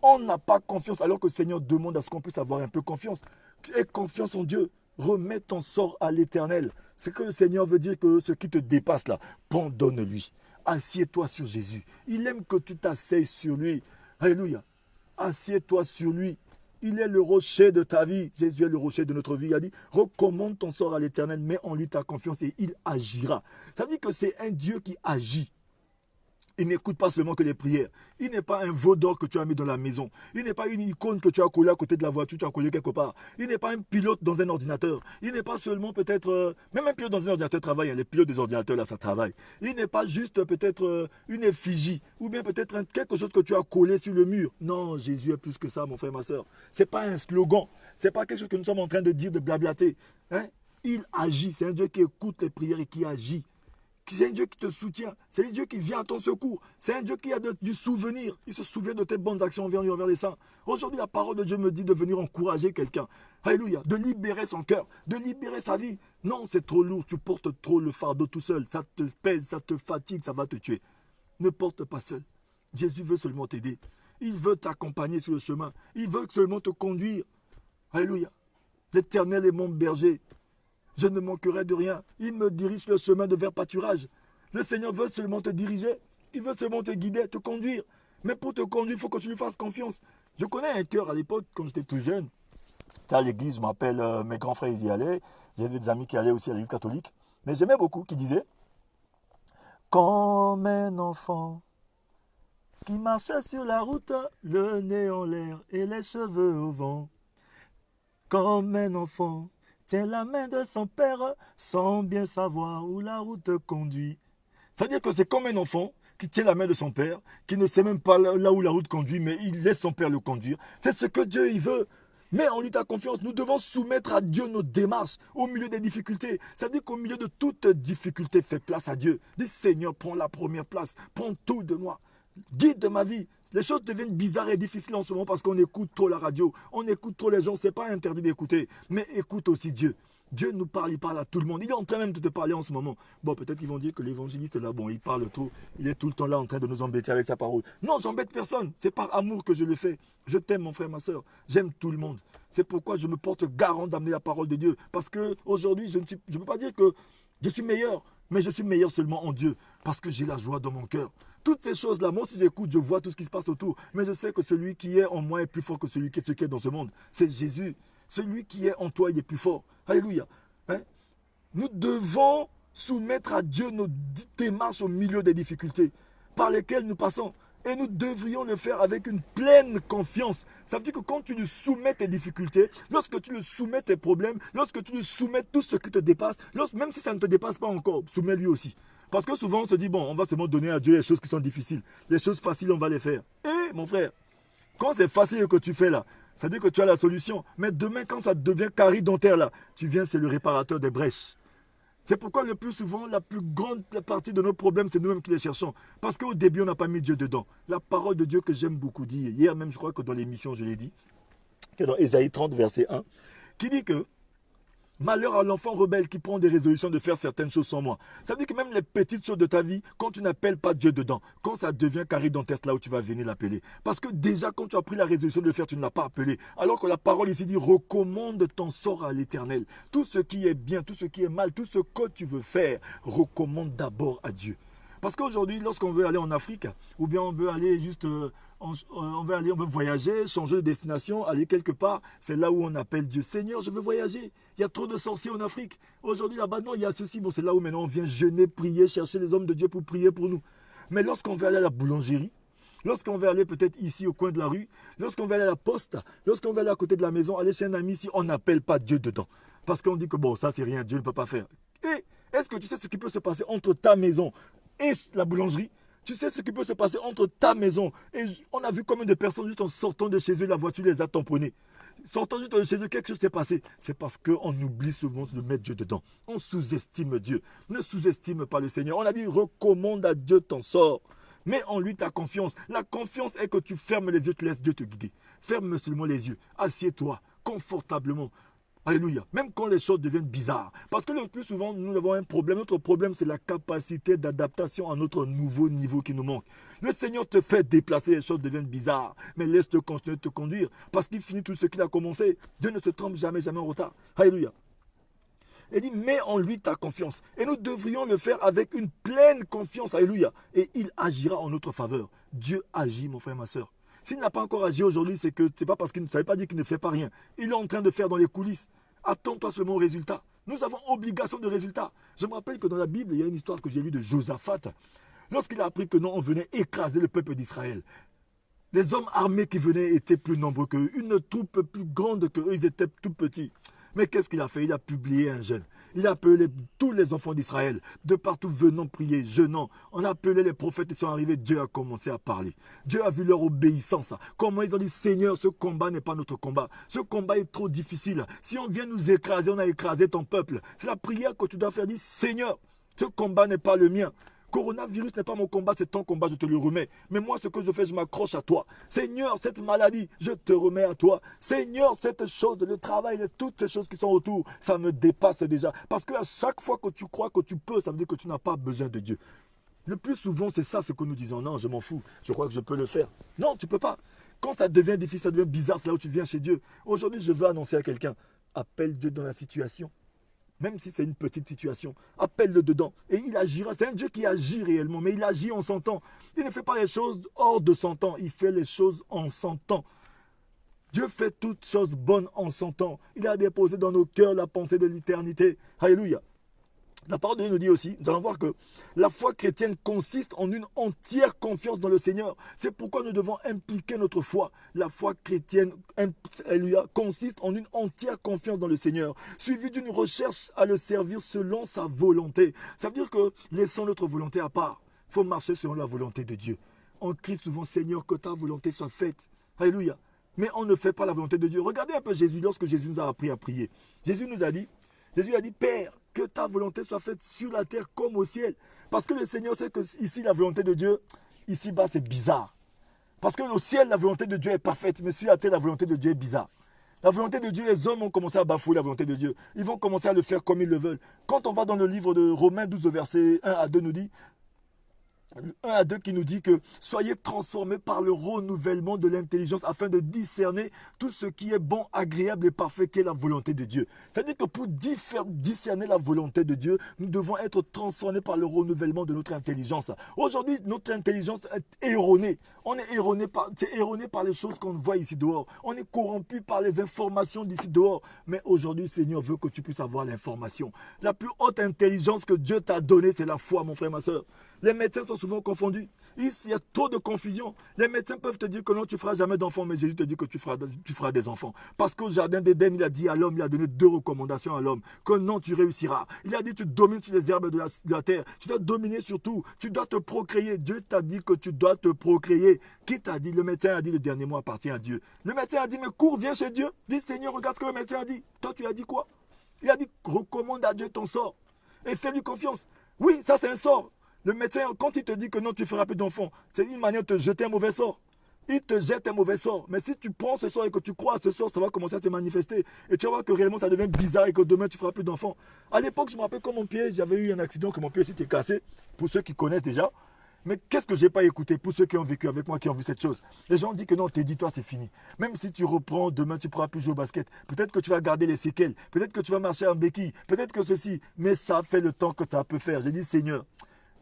On n'a pas confiance alors que le Seigneur demande à ce qu'on puisse avoir un peu confiance. Aie confiance en Dieu. Remets ton sort à l'Éternel. C'est que le Seigneur veut dire que ce qui te dépasse là, pardonne-lui. Assieds-toi sur Jésus. Il aime que tu t'asseyes sur lui. Alléluia. Assieds-toi sur lui. Il est le rocher de ta vie. Jésus est le rocher de notre vie. Il a dit, recommande ton sort à l'Éternel, mets en lui ta confiance et il agira. Ça veut dire que c'est un Dieu qui agit. Il n'écoute pas seulement que les prières. Il n'est pas un veau d'or que tu as mis dans la maison. Il n'est pas une icône que tu as collée à côté de la voiture, tu as collée quelque part. Il n'est pas un pilote dans un ordinateur. Il n'est pas seulement peut-être... même un pilote dans un ordinateur travaille. Les pilotes des ordinateurs, là, ça travaille. Il n'est pas juste peut-être une effigie ou bien peut-être quelque chose que tu as collé sur le mur. Non, Jésus est plus que ça, mon frère, ma soeur. Ce n'est pas un slogan. Ce n'est pas quelque chose que nous sommes en train de dire, de blablater. Hein? Il agit. C'est un Dieu qui écoute les prières et qui agit. C'est un Dieu qui te soutient. C'est un Dieu qui vient à ton secours. C'est un Dieu qui a du souvenir. Il se souvient de tes bonnes actions envers les saints. Aujourd'hui, la parole de Dieu me dit de venir encourager quelqu'un. Alléluia. De libérer son cœur. De libérer sa vie. Non, c'est trop lourd. Tu portes trop le fardeau tout seul. Ça te pèse, ça te fatigue, ça va te tuer. Ne porte pas seul. Jésus veut seulement t'aider. Il veut t'accompagner sur le chemin. Il veut seulement te conduire. Alléluia. L'Éternel est mon berger. Je ne manquerai de rien. Il me dirige le chemin de vers pâturage. Le Seigneur veut seulement te diriger. Il veut seulement te guider, te conduire. Mais pour te conduire, il faut que tu lui fasses confiance. Je connais un cœur à l'époque, quand j'étais tout jeune. J'étais à l'église, je m'appelle, mes grands frères, ils y allaient. J'avais des amis qui allaient aussi à l'église catholique. Mais j'aimais beaucoup, qui disaient, comme un enfant qui marchait sur la route, le nez en l'air et les cheveux au vent. Comme un enfant tient la main de son père sans bien savoir où la route conduit. C'est-à-dire que c'est comme un enfant qui tient la main de son père, qui ne sait même pas là où la route conduit, mais il laisse son père le conduire. C'est ce que Dieu il veut. Mais en lui ta confiance, nous devons soumettre à Dieu nos démarches au milieu des difficultés. C'est-à-dire qu'au milieu de toute difficulté, fais place à Dieu. Dis Seigneur, prends la première place, prends tout de moi. Guide de ma vie. Les choses deviennent bizarres et difficiles en ce moment parce qu'on écoute trop la radio, on écoute trop les gens. Ce n'est pas interdit d'écouter, mais écoute aussi Dieu. Dieu nous parle, il parle à tout le monde. Il est en train même de te parler en ce moment. Bon, peut-être qu'ils vont dire que l'évangéliste là, bon, il parle trop. Il est tout le temps là en train de nous embêter avec sa parole. Non, j'embête personne. C'est par amour que je le fais. Je t'aime, mon frère, ma soeur. J'aime tout le monde. C'est pourquoi je me porte garant d'amener la parole de Dieu. Parce qu'aujourd'hui, je ne peux pas dire que je suis meilleur, mais je suis meilleur seulement en Dieu. Parce que j'ai la joie dans mon cœur. Toutes ces choses-là, moi aussi j'écoute, je vois tout ce qui se passe autour. Mais je sais que celui qui est en moi est plus fort que celui qui est dans ce monde. C'est Jésus. Celui qui est en toi, il est plus fort. Alléluia. Hein? Nous devons soumettre à Dieu nos démarches au milieu des difficultés par lesquelles nous passons. Et nous devrions le faire avec une pleine confiance. Ça veut dire que quand tu lui soumets tes difficultés, lorsque tu lui soumets tes problèmes, lorsque tu lui soumets tout ce qui te dépasse, même si ça ne te dépasse pas encore, soumets-lui aussi. Parce que souvent on se dit, bon, on va seulement donner à Dieu les choses qui sont difficiles. Les choses faciles, on va les faire. Et mon frère, quand c'est facile que tu fais là, ça veut dire que tu as la solution. Mais demain, quand ça devient caridentaire là, tu viens, c'est le réparateur des brèches. C'est pourquoi le plus souvent, la plus grande partie de nos problèmes, c'est nous-mêmes qui les cherchons. Parce qu'au début, on n'a pas mis Dieu dedans. La parole de Dieu que j'aime beaucoup dire, hier même, je crois que dans l'émission, je l'ai dit, qui est dans Ésaïe 30, verset 1, qui dit que malheur à l'enfant rebelle qui prend des résolutions de faire certaines choses sans moi. Ça veut dire que même les petites choses de ta vie, quand tu n'appelles pas Dieu dedans, quand ça devient carré dans tes là où tu vas venir l'appeler. Parce que déjà, quand tu as pris la résolution de le faire, tu ne l'as pas appelé. Alors que la parole ici dit, recommande ton sort à l'Éternel. Tout ce qui est bien, tout ce qui est mal, tout ce que tu veux faire, recommande d'abord à Dieu. Parce qu'aujourd'hui, lorsqu'on veut aller en Afrique, ou bien on veut aller juste, on veut voyager, changer de destination, aller quelque part, c'est là où on appelle Dieu. Seigneur, je veux voyager. Il y a trop de sorciers en Afrique. Aujourd'hui, là-bas, non, il y a ceci. Bon, c'est là où maintenant on vient jeûner, prier, chercher les hommes de Dieu pour prier pour nous. Mais lorsqu'on veut aller à la boulangerie, lorsqu'on veut aller peut-être ici au coin de la rue, lorsqu'on veut aller à la poste, lorsqu'on veut aller à côté de la maison, aller chez un ami ici, on n'appelle pas Dieu dedans. Parce qu'on dit que bon, ça c'est rien, Dieu ne peut pas faire. Et est-ce que tu sais ce qui peut se passer entre ta maison et la boulangerie? Tu sais ce qui peut se passer entre ta maison et on a vu combien de personnes juste en sortant de chez eux, la voiture les a tamponnés. Sortant juste de chez eux, quelque chose s'est passé. C'est parce qu'on oublie souvent de mettre Dieu dedans. On sous-estime Dieu. Ne sous-estime pas le Seigneur. On a dit recommande à Dieu ton sort. Mets en lui ta confiance. La confiance est que tu fermes les yeux, tu laisses Dieu te guider. Ferme seulement les yeux. Assieds-toi confortablement. Alléluia. Même quand les choses deviennent bizarres. Parce que le plus souvent, nous avons un problème. Notre problème, c'est la capacité d'adaptation à notre nouveau niveau qui nous manque. Le Seigneur te fait déplacer, les choses deviennent bizarres. Mais laisse-le continuer de te conduire. Parce qu'il finit tout ce qu'il a commencé. Dieu ne se trompe jamais, jamais en retard. Alléluia. Il dit, mets en lui ta confiance. Et nous devrions le faire avec une pleine confiance. Alléluia. Et il agira en notre faveur. Dieu agit, mon frère, ma soeur. S'il n'a pas encore agi aujourd'hui, c'est que c'est pas parce qu'il ne savait pas dire qu'il ne fait pas rien. Il est en train de faire dans les coulisses. Attends-toi seulement au résultat. Nous avons obligation de résultat. Je me rappelle que dans la Bible, il y a une histoire que j'ai lue de Josaphat. Lorsqu'il a appris que non, on venait écraser le peuple d'Israël. Les hommes armés qui venaient étaient plus nombreux qu'eux. Une troupe plus grande qu'eux, ils étaient tout petits. Mais qu'est-ce qu'il a fait? Il a publié un jeûne. Il a appelé tous les enfants d'Israël, de partout venant prier, jeûnant. On a appelé les prophètes, ils sont arrivés, Dieu a commencé à parler. Dieu a vu leur obéissance. Comment ils ont dit, Seigneur, ce combat n'est pas notre combat. Ce combat est trop difficile. Si on vient nous écraser, on a écrasé ton peuple. C'est la prière que tu dois faire, dire, Seigneur, ce combat n'est pas le mien. Coronavirus n'est pas mon combat, c'est ton combat, je te le remets. Mais moi, ce que je fais, je m'accroche à toi. Seigneur, cette maladie, je te remets à toi. Seigneur, cette chose, le travail, toutes ces choses qui sont autour, ça me dépasse déjà. Parce qu'à chaque fois que tu crois que tu peux, ça veut dire que tu n'as pas besoin de Dieu. Le plus souvent, c'est ça ce que nous disons. Non, je m'en fous, je crois que je peux le faire. Non, tu ne peux pas. Quand ça devient difficile, ça devient bizarre, c'est là où tu viens chez Dieu. Aujourd'hui, je veux annoncer à quelqu'un, appelle Dieu dans la situation. Même si c'est une petite situation, appelle-le dedans et il agira. C'est un Dieu qui agit réellement, mais il agit en son temps. Il ne fait pas les choses hors de son temps, il fait les choses en son temps. Dieu fait toutes choses bonnes en son temps. Il a déposé dans nos cœurs la pensée de l'éternité. Alléluia. La parole de Dieu nous dit aussi, nous allons voir que la foi chrétienne consiste en une entière confiance dans le Seigneur. C'est pourquoi nous devons impliquer notre foi. La foi chrétienne consiste en une entière confiance dans le Seigneur, suivie d'une recherche à le servir selon sa volonté. Ça veut dire que laissons notre volonté à part. Il faut marcher selon la volonté de Dieu. On crie souvent, Seigneur, que ta volonté soit faite. Alléluia. Mais on ne fait pas la volonté de Dieu. Regardez un peu Jésus, lorsque Jésus nous a appris à prier. Jésus a dit, Père, que ta volonté soit faite sur la terre comme au ciel. Parce que le Seigneur sait que ici, la volonté de Dieu, ici-bas, c'est bizarre. Parce que au ciel, la volonté de Dieu est parfaite, mais sur la terre, la volonté de Dieu est bizarre. La volonté de Dieu, les hommes ont commencé à bafouer la volonté de Dieu. Ils vont commencer à le faire comme ils le veulent. Quand on va dans le livre de Romains 12, verset 1 à 2, nous dit, 1 à 2 qui nous dit que soyez transformés par le renouvellement de l'intelligence afin de discerner tout ce qui est bon, agréable et parfait qui est la volonté de Dieu. C'est-à-dire que pour discerner la volonté de Dieu, nous devons être transformés par le renouvellement de notre intelligence. Aujourd'hui, notre intelligence est erronée. On est erroné par les choses qu'on voit ici dehors. On est corrompu par les informations d'ici dehors. Mais aujourd'hui, le Seigneur veut que tu puisses avoir l'information. La plus haute intelligence que Dieu t'a donnée, c'est la foi, mon frère, ma soeur. Les médecins sont souvent confondus. Ici, il y a trop de confusion. Les médecins peuvent te dire que non, tu ne feras jamais d'enfants, mais Jésus te dit que tu feras des enfants. Parce qu'au jardin d'Éden, il a dit à l'homme, il a donné 2 recommandations à l'homme, que non, tu réussiras. Il a dit, tu domines sur les herbes de la terre. Tu dois dominer sur tout. Tu dois te procréer. Dieu t'a dit que tu dois te procréer. Qui t'a dit? Le médecin a dit, le dernier mot appartient à Dieu. Le médecin a dit, mais cours, viens chez Dieu. Dis, Seigneur, regarde ce que le médecin a dit. Toi, tu as dit quoi? Il a dit, recommande à Dieu ton sort. Et fais-lui confiance. Oui, ça c'est un sort. Le médecin, quand il te dit que non, tu ne feras plus d'enfants, c'est une manière de te jeter un mauvais sort. Il te jette un mauvais sort. Mais si tu prends ce sort et que tu crois à ce sort, ça va commencer à te manifester. Et tu vas voir que réellement, ça devient bizarre et que demain, tu ne feras plus d'enfants. À l'époque, je me rappelle quand mon pied, j'avais eu un accident, que mon pied s'était cassé, pour ceux qui connaissent déjà. Mais qu'est-ce que je n'ai pas écouté pour ceux qui ont vécu avec moi, qui ont vu cette chose? Les gens disent que non, t'es dit, toi, c'est fini. Même si tu reprends, demain, tu ne pourras plus jouer au basket. Peut-être que tu vas garder les séquelles. Peut-être que tu vas marcher en béquille. Peut-être que ceci. Mais ça fait le temps que ça peut faire. J'ai dit, Seigneur,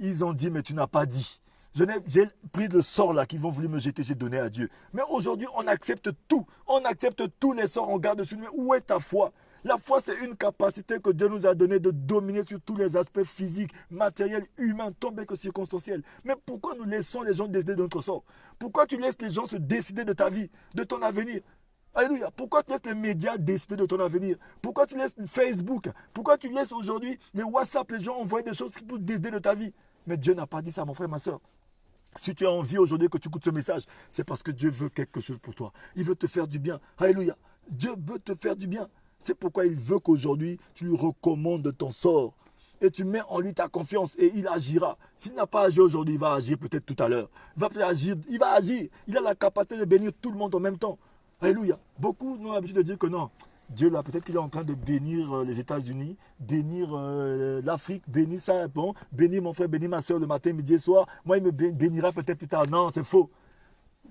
ils ont dit, mais tu n'as pas dit. J'ai pris le sort là qu'ils vont voulu me jeter, j'ai donné à Dieu. Mais aujourd'hui, on accepte tout. On accepte tous les sorts, on garde dessus. Mais où est ta foi? La foi, c'est une capacité que Dieu nous a donnée de dominer sur tous les aspects physiques, matériels, humains, tant bien que circonstanciels. Mais pourquoi nous laissons les gens décider de notre sort? Pourquoi tu laisses les gens se décider de ta vie, de ton avenir? Alléluia. Pourquoi tu laisses les médias décider de ton avenir? Pourquoi tu laisses Facebook? Pourquoi tu laisses aujourd'hui les WhatsApp, les gens envoyer des choses pour décider de ta vie? Mais Dieu n'a pas dit ça, mon frère, ma soeur. Si tu as envie aujourd'hui que tu écoutes ce message, c'est parce que Dieu veut quelque chose pour toi. Il veut te faire du bien. Alléluia. Dieu veut te faire du bien. C'est pourquoi il veut qu'aujourd'hui, tu lui recommandes ton sort. Et tu mets en lui ta confiance et il agira. S'il n'a pas agi aujourd'hui, il va agir peut-être tout à l'heure. Il va agir. Il a la capacité de bénir tout le monde en même temps. Alléluia. Beaucoup ont l'habitude de dire que non. Dieu, là, peut-être qu'il est en train de bénir les États-Unis, bénir l'Afrique, bénir ça, bon, bénir mon frère, bénir ma soeur le matin, midi et soir. Moi, il me bénira peut-être plus tard. Non, c'est faux.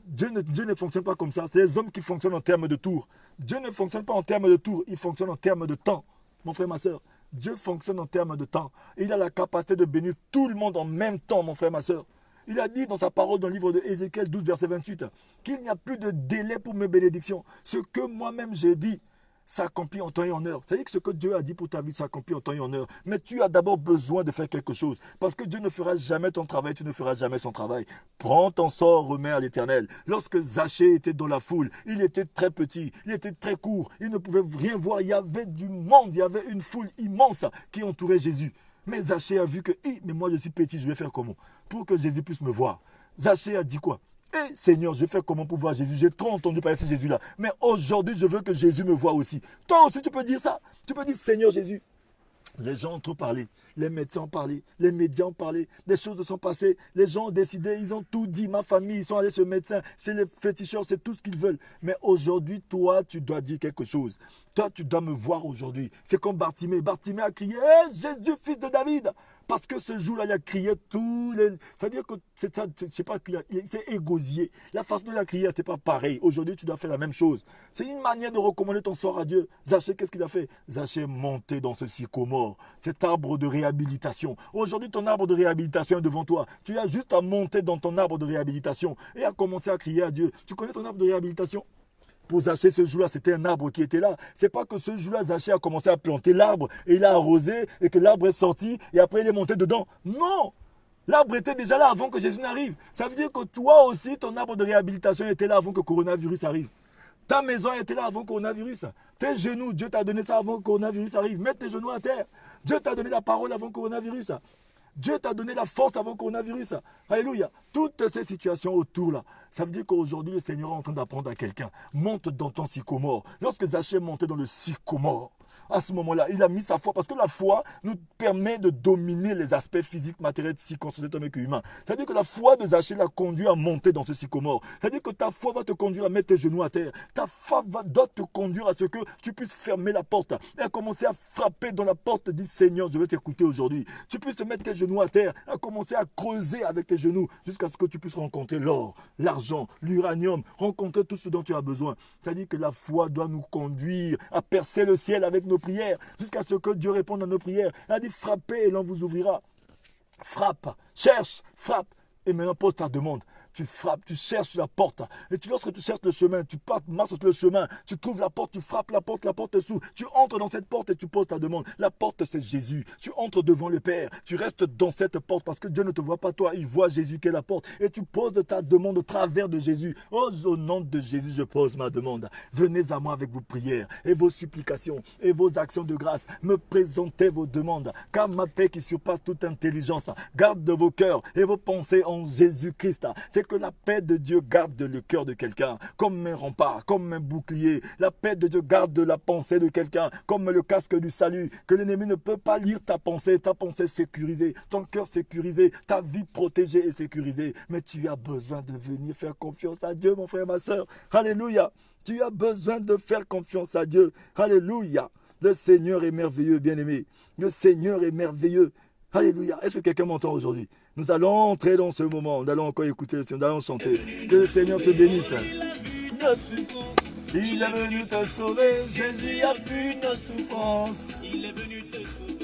Dieu ne fonctionne pas comme ça. C'est les hommes qui fonctionnent en termes de tours. Dieu ne fonctionne pas en termes de tours. Il fonctionne en termes de temps. Mon frère, ma soeur, Dieu fonctionne en termes de temps. Il a la capacité de bénir tout le monde en même temps, mon frère, ma soeur. Il a dit dans sa parole dans le livre de Ézéchiel 12, verset 28, qu'il n'y a plus de délai pour mes bénédictions. Ce que moi-même j'ai dit s'accomplit en temps et en heure. C'est-à-dire que ce que Dieu a dit pour ta vie s'accomplit en temps et en heure. Mais tu as d'abord besoin de faire quelque chose. Parce que Dieu ne fera jamais ton travail, tu ne feras jamais son travail. Prends ton sort, remets à l'Éternel. Lorsque Zachée était dans la foule, il était très petit, il était très court, il ne pouvait rien voir. Il y avait du monde, il y avait une foule immense qui entourait Jésus. Mais Zachée a vu que, mais moi je suis petit, je vais faire comment pour que Jésus puisse me voir. Zachée a dit quoi? Seigneur, je vais faire comment pour voir Jésus? J'ai trop entendu parler de ce Jésus-là. Mais aujourd'hui, je veux que Jésus me voie aussi. Toi aussi, tu peux dire ça. Tu peux dire, Seigneur Jésus. Les gens ont trop parlé. Les médecins ont parlé. Les médias ont parlé. Des choses se sont passées. Les gens ont décidé. Ils ont tout dit. Ma famille, ils sont allés chez le médecin, chez les féticheurs. C'est tout ce qu'ils veulent. Mais aujourd'hui, toi, tu dois dire quelque chose. Toi, tu dois me voir aujourd'hui. C'est comme Bartimée. Bartimée a crié, Jésus, fils de David. Parce que ce jour-là, il a crié tous les... C'est-à-dire que, je sais pas, c'est égosier. La façon dont il a crié n'était pas pareil. Aujourd'hui, tu dois faire la même chose. C'est une manière de recommander ton sort à Dieu. Zachée, qu'est-ce qu'il a fait? Zachée est monté dans ce sycomore, cet arbre de réhabilitation. Aujourd'hui, ton arbre de réhabilitation est devant toi. Tu as juste à monter dans ton arbre de réhabilitation et à commencer à crier à Dieu. Tu connais ton arbre de réhabilitation? Pour Zachée, ce jour-là, c'était un arbre qui était là. C'est pas que ce jour-là, Zachée a commencé à planter l'arbre et il a arrosé et que l'arbre est sorti et après il est monté dedans. Non! L'arbre était déjà là avant que Jésus n'arrive. Ça veut dire que toi aussi, ton arbre de réhabilitation était là avant que le coronavirus arrive. Ta maison était là avant le coronavirus. Tes genoux, Dieu t'a donné ça avant que le coronavirus arrive. Mets tes genoux à terre. Dieu t'a donné la parole avant le coronavirus. Dieu t'a donné la force avant le coronavirus. Alléluia. Toutes ces situations autour là, ça veut dire qu'aujourd'hui, le Seigneur est en train d'apprendre à quelqu'un. Monte dans ton sycomore. Lorsque Zachée montait dans le sycomore, à ce moment-là, il a mis sa foi, parce que la foi nous permet de dominer les aspects physiques, matériels, psychosociaux et humains. C'est-à-dire que la foi de Zachée l'a conduit à monter dans ce sycomore. C'est-à-dire que ta foi va te conduire à mettre tes genoux à terre. Ta foi doit te conduire à ce que tu puisses fermer la porte et à commencer à frapper dans la porte. Dis, Seigneur, je vais t'écouter aujourd'hui. Tu puisses te mettre tes genoux à terre, à commencer à creuser avec tes genoux jusqu'à ce que tu puisses rencontrer l'or, l'argent, l'uranium, rencontrer tout ce dont tu as besoin. C'est-à-dire que la foi doit nous conduire à percer le ciel avec nos prières, jusqu'à ce que Dieu réponde à nos prières. Il a dit, frappez et l'on vous ouvrira. Frappe, cherche, frappe. Et maintenant, pose ta demande. Tu frappes, tu cherches la porte. Et lorsque tu cherches le chemin, tu marches sur le chemin, tu trouves la porte, tu frappes la porte s'ouvre. Tu entres dans cette porte et tu poses ta demande. La porte, c'est Jésus. Tu entres devant le Père. Tu restes dans cette porte parce que Dieu ne te voit pas toi. Il voit Jésus qui est la porte. Et tu poses ta demande au travers de Jésus. Oh, au nom de Jésus, je pose ma demande. Venez à moi avec vos prières et vos supplications et vos actions de grâce. Me présentez vos demandes. Car ma paix qui surpasse toute intelligence garde de vos cœurs et vos pensées en Jésus-Christ. C'est que la paix de Dieu garde le cœur de quelqu'un comme un rempart, comme un bouclier. La paix de Dieu garde la pensée de quelqu'un comme le casque du salut. Que l'ennemi ne peut pas lire ta pensée sécurisée, ton cœur sécurisé, ta vie protégée et sécurisée. Mais tu as besoin de venir faire confiance à Dieu, mon frère, ma soeur. Alléluia. Tu as besoin de faire confiance à Dieu. Alléluia. Le Seigneur est merveilleux, bien-aimé. Le Seigneur est merveilleux. Alléluia. Est-ce que quelqu'un m'entend aujourd'hui? Nous allons entrer dans ce moment. Nous allons encore écouter le Seigneur. Nous allons chanter. Que le Seigneur te bénisse. Il est venu te sauver. Jésus a vu nos souffrances. Il est venu te sauver.